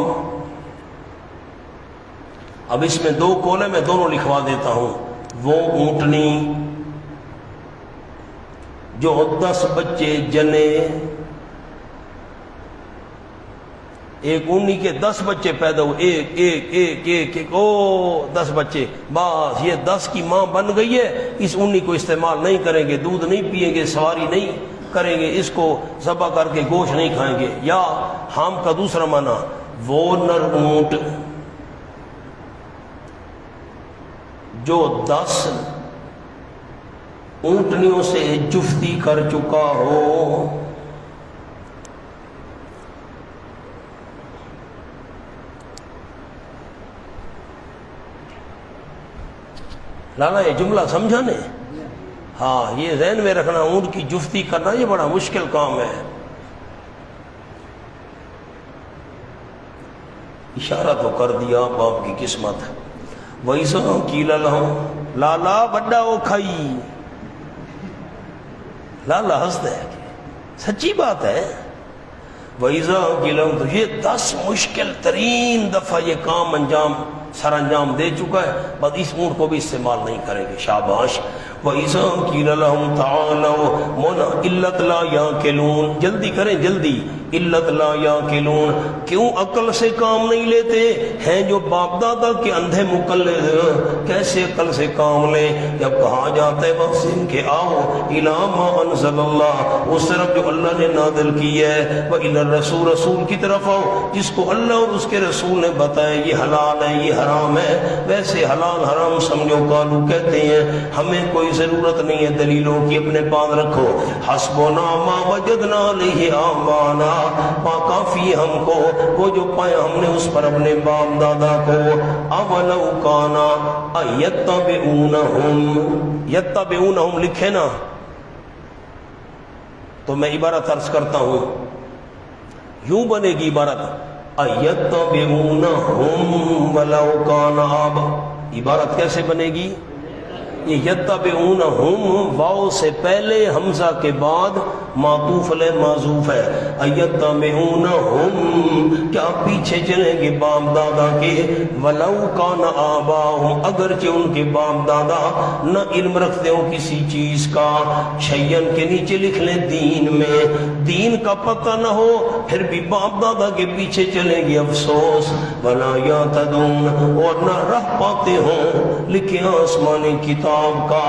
اب اس میں 2 کولے میں دونوں لکھوا دیتا ہوں، وہ اونٹنی جو 10 بچے جنے، ایک اونی کے 10 بچے پیدا ہوئے، ایک او 10 بچے، بس یہ 10 کی ماں بن گئی ہے، اس اونی کو استعمال نہیں کریں گے، دودھ نہیں پئیں گے، سواری نہیں کریں گے، اس کو ذبح کر کے گوشت نہیں کھائیں گے۔ یا حام کا دوسرا معنی وہ نر اونٹ جو 10 اونٹنیوں سے جفتی کر چکا ہو، لالا یہ جملہ سمجھا نے؟ ہاں، یہ ذہن میں رکھنا، اونٹ کی جفتی کرنا یہ بڑا مشکل کام ہے۔ اشارہ تو کر دیا، باپ کی قسمت۔ وَإِذَا قِيلَ لَهُمْ، لالا بڑا وہ کھائی، لالا ہنستا ہے، سچی بات ہے۔ وَإِذَا قِيلَ لَهُمْ، تو یہ 10 مشکل ترین دفعہ یہ کام سر انجام دے چکا ہے، بس اس اونٹ کو بھی استعمال نہیں کریں گے، شاباش۔ وَإِذَا قِيلَ لَهُمْ تَعَالَوْا مَنْ إِلَّتْ لَا يَعْقِلُونَ، جلدی کریں جلدی، علت لا یعقلون، کیوں عقل سے کام نہیں لیتے ہیں جو باپ دادا کے اندھے مقلد، کیسے عقل سے کام لیں؟ جب کہا جاتا ہے بس ان کے آؤ اِلَى مَا أَنزَلَ اللَّهُ، اس طرف جو اللہ نے نازل کی ہے، وَإِلَى الرَّسُولِ، رسول کی طرف آؤ جس کو اللہ اور اس کے رسول نے بتایا یہ حلال ہے یہ حرام ہے، ویسے حلال حرام سمجھو قالو کہتے ہیں ہمیں کوئی ضرورت نہیں ہے دلیلوں کی، اپنے پاس رکھو، حسبنا ما وجدنا علیہ آبانا، کافی ہم کو وہ جو پایا ہم نے اس پر اپنے باپ دادا کو، اولو کانا یتبعونہم لکھے نا، تو میں عبارت عرض کرتا ہوں، یوں بنے گی عبارت ایتبعونہم ولو کان آبا، عبارت کیسے بنے گی؟ یہ یتبعونہم واو سے پہلے حمزہ کے بعد معطوف علیہ معذوف ہے، ایتبعونہم کیا پیچھے چلیں گے باپ دادا کے، ولو کان آباہم اگرچہ ان کے باپ دادا نہ علم رکھتے ہو کسی چیز کا، شیئن کے نیچے لکھ لیں دین میں، دین کا پتہ نہ ہو پھر بھی باپ دادا کے پیچھے چلیں گے افسوس، ولا یہتدون اور نہ رہ پاتے ہوں، لکھے آسمانی کتاب کا،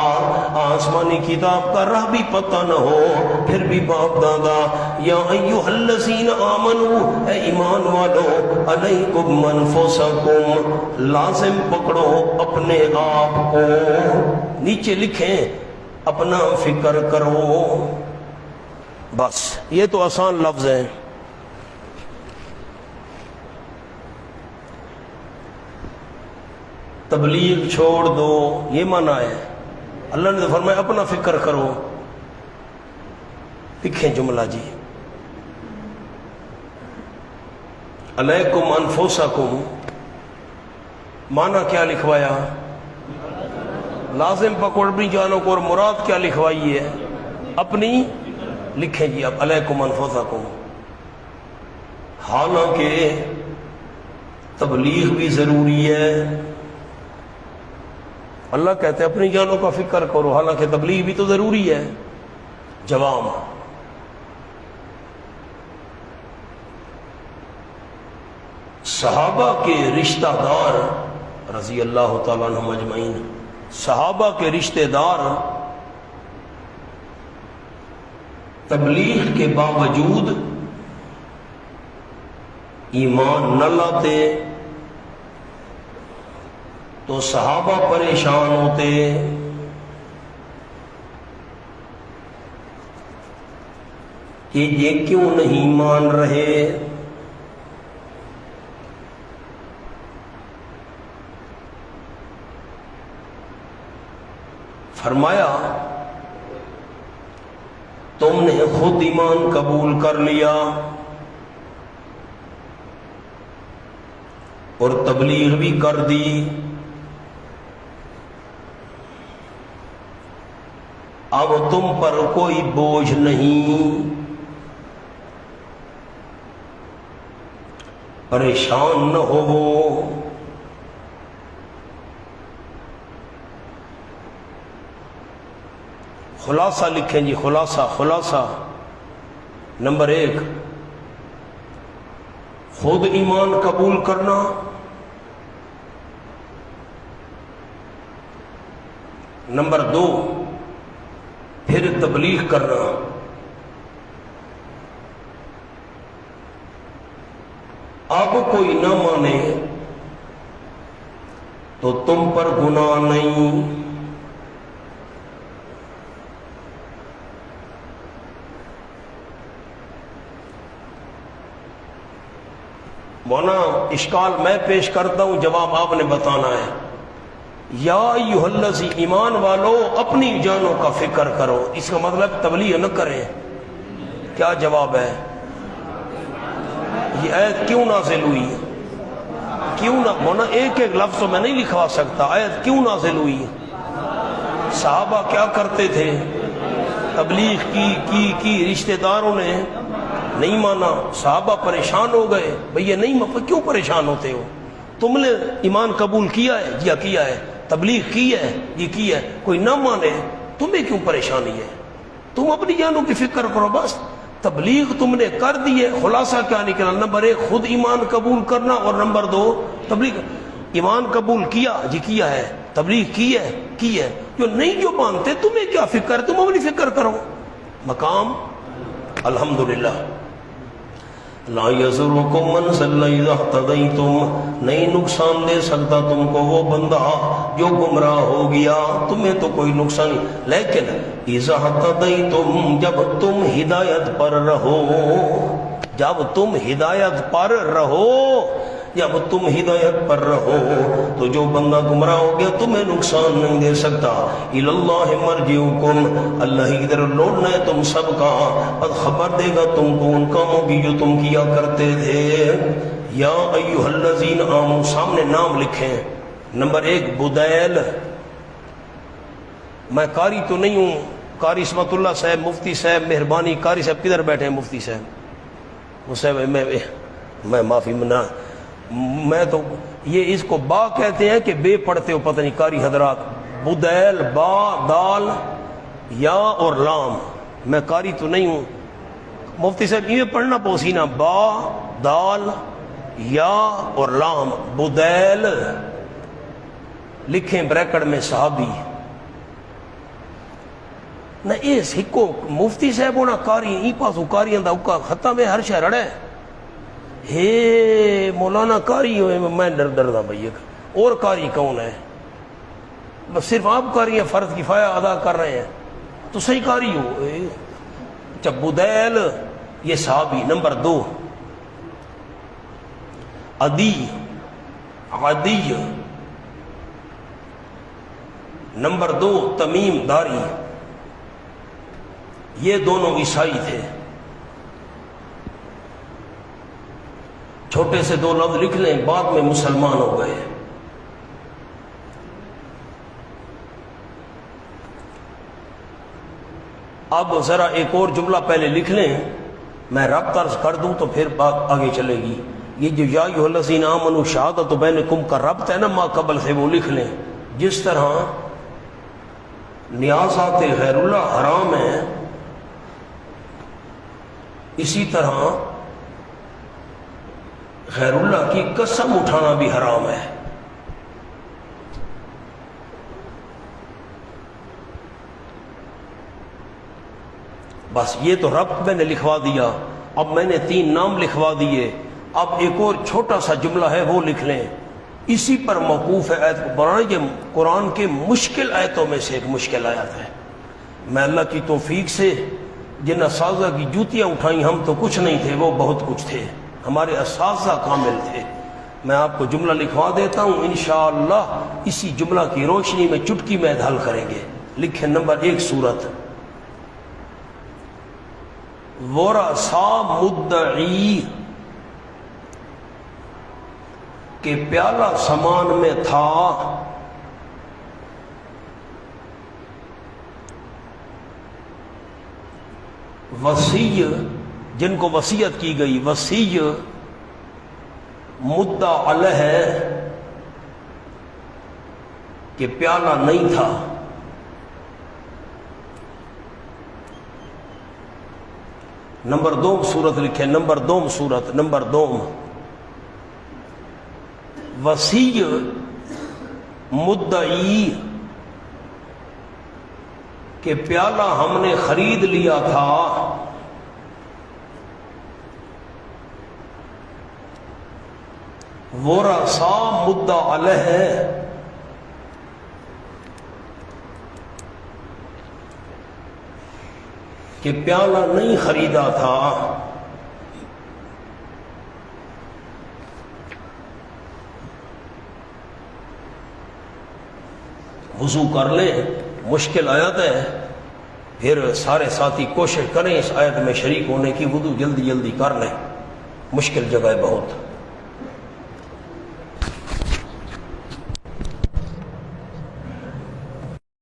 آسمانی کتاب کا راہ بھی پتہ نہ ہو پھر بھی باپ دادا، یا ایھا الذین آمنوا اے ایمان والو، علیکم انفسکم لازم پکڑو اپنے آپ کو، نیچے لکھیں اپنا فکر کرو، بس یہ تو آسان لفظ ہیں۔ تبلیغ چھوڑ دو یہ معنی ہے، اللہ نے تو فرمایا اپنا فکر کرو، لکھیں جملہ جی، علیکم انفسکم معنی کیا لکھوایا؟ لازم پکڑ اپنی جانوں کو، اور مراد کیا لکھوائی ہے؟ اپنی، لکھیں جی اب علیکم انفسکم، حالانکہ تبلیغ بھی ضروری ہے، اللہ کہتے ہیں اپنی جانوں کا فکر کرو، حالانکہ تبلیغ بھی تو ضروری ہے۔ جواب، صحابہ کے رشتہ دار رضی اللہ تعالیٰ عنہم اجمعین، صحابہ کے رشتہ دار تبلیغ کے باوجود ایمان نہ لاتے تو صحابہ پریشان ہوتے، کہ یہ کیوں نہیں مان رہے، فرمایا تم نے خود ایمان قبول کر لیا اور تبلیغ بھی کر دی، اب تم پر کوئی بوجھ نہیں، پریشان نہ ہو۔ خلاصہ لکھیں جی، خلاصہ نمبر 1 خود ایمان قبول کرنا، نمبر 2 پھر تبلیغ کرنا، اب کوئی نہ مانے تو تم پر گناہ نہیں، مولانا اشکال میں پیش کرتا ہوں، جواب آپ نے بتانا ہے۔ یا ایھا الذی ایمان والو اپنی جانوں کا فکر کرو. اس کا مطلب تبلیغ نہ کریں. کیا جواب ہے؟ یہ آیت کیوں نازل ہوئی؟ کیوں نہ ہونا ایک ایک لفظ تو میں نہیں لکھوا سکتا. آیت کیوں نازل ہوئی؟ صحابہ کیا کرتے تھے؟ تبلیغ کی رشتہ داروں نے نہیں مانا. صحابہ پریشان ہو گئے. بھئی یہ نہیں کیوں پریشان ہوتے ہو؟ تم نے ایمان قبول کیا ہے؟ جی کیا ہے. تبلیغ کی ہے؟ جی کی ہے. کوئی نہ مانے تمہیں کیوں پریشانی ہے؟ تم اپنی جانوں کی فکر کرو. بس تبلیغ تم نے کر دی ہے. خلاصہ کیا نکلا؟ نمبر 1 خود ایمان قبول کرنا، اور نمبر 2 تبلیغ. ایمان قبول کیا؟ جی کیا ہے. تبلیغ کی ہے. جو نہیں جو مانتے تمہیں کیا فکر؟ تم اپنی فکر کرو. مقام الحمدللہ. لا یضرکم من ضل اذا اهتدیتم، نہیں نقصان دے سکتا تم کو وہ بندہ جو گمراہ ہو گیا. تمہیں تو کوئی نقصان نہیں، لیکن اذا اهتدیتم جب تم ہدایت پر رہو، جب تم ہدایت پر رہو، جب تم ہدایت پر رہو تو جو بندہ گمراہ ہو گیا تمہیں نقصان نہیں دے سکتا. الاللہ مرجعکم، اللہ کی طرف لوٹنا ہے تم سب کا. اور خبر دے گا تم کو ان کاموں کی جو تم کیا کرتے تھے. یا ایھا الذین آمنوا، سامنے نام لکھیں. نمبر 1 بدیل. میں قاری تو نہیں ہوں. قاری اسمت اللہ صاحب، مفتی صاحب مہربانی. قاری صاحب کدھر بیٹھے ہیں؟ مفتی صاحب. وہ صاحب میں معافی منا، میں تو یہ اس کو با کہتے ہیں کہ بے پڑھتے ہو پتہ نہیں قاری حضرات. بدیل، با، دال، یا اور لام. میں قاری تو نہیں ہوں. مفتی صاحب یہ پڑھنا پوسینا، با، دال، یا اور لام. بدیل لکھیں بریکٹ میں صحابی. نہ یہ سکو مفتی صاحب ہونا قاری ای پاسو قاری دا اوکا خطہ میں ہر شہر رڑے. ہے مولانا قاری ہوئے میں ڈر دا بھئی. اور قاری کون ہے؟ بس صرف آپ قاری ہیں، فرض کفایہ ادا کر رہے ہیں تو صحیح قاری ہو. جب بدیل یہ صحابی. نمبر 2 عدی، عدی. نمبر 2 تمیم داری. یہ دونوں عیسائی تھے. چھوٹے سے 2 لفظ لکھ لیں، بعد میں مسلمان ہو گئے. اب ذرا ایک اور جملہ پہلے لکھ لیں، میں ربط عرض کر دوں تو پھر بات آگے چلے گی. یہ جو یا ایھا الذین آمنوا شہادۃ بینکم کا ربط ہے نا ما قبل سے، وہ لکھ لیں. جس طرح نیازات غیر اللہ حرام ہیں، اسی طرح غیر اللہ کی قسم اٹھانا بھی حرام ہے. بس یہ تو ربط میں نے لکھوا دیا. اب میں نے 3 نام لکھوا دیے. اب ایک اور چھوٹا سا جملہ ہے وہ لکھ لیں، اسی پر موقوف ہے آیت کو بنانا. یہ قرآن کے مشکل آیتوں میں سے ایک مشکل آیت ہے. میں اللہ کی توفیق سے جن اساتذہ کی جوتیاں اٹھائیں ہم تو کچھ نہیں تھے، وہ بہت کچھ تھے. ہمارے اساتذہ کامل تھے. میں آپ کو جملہ لکھوا دیتا ہوں، انشاءاللہ اسی جملہ کی روشنی میں چٹکی میں حل کریں گے. لکھیں نمبر 1 سورت ورثا مدعی کہ پیالہ سامان میں تھا وصی، جن کو وصیت کی گئی. وصی مدعا علیہ ہے کہ پیالہ نہیں تھا. نمبر 2 سورت لکھیں. نمبر 2 سورت نمبر 2 وصی مدعی کہ پیالہ ہم نے خرید لیا تھا. ورثا مدعا علیہ کہ پیالہ نہیں خریدا تھا. وضو کر لیں، مشکل آیت ہے، پھر سارے ساتھی کوشش کریں اس آیت میں شریک ہونے کی، وضو جلدی جلدی کر لیں، مشکل جگہ ہے بہت۔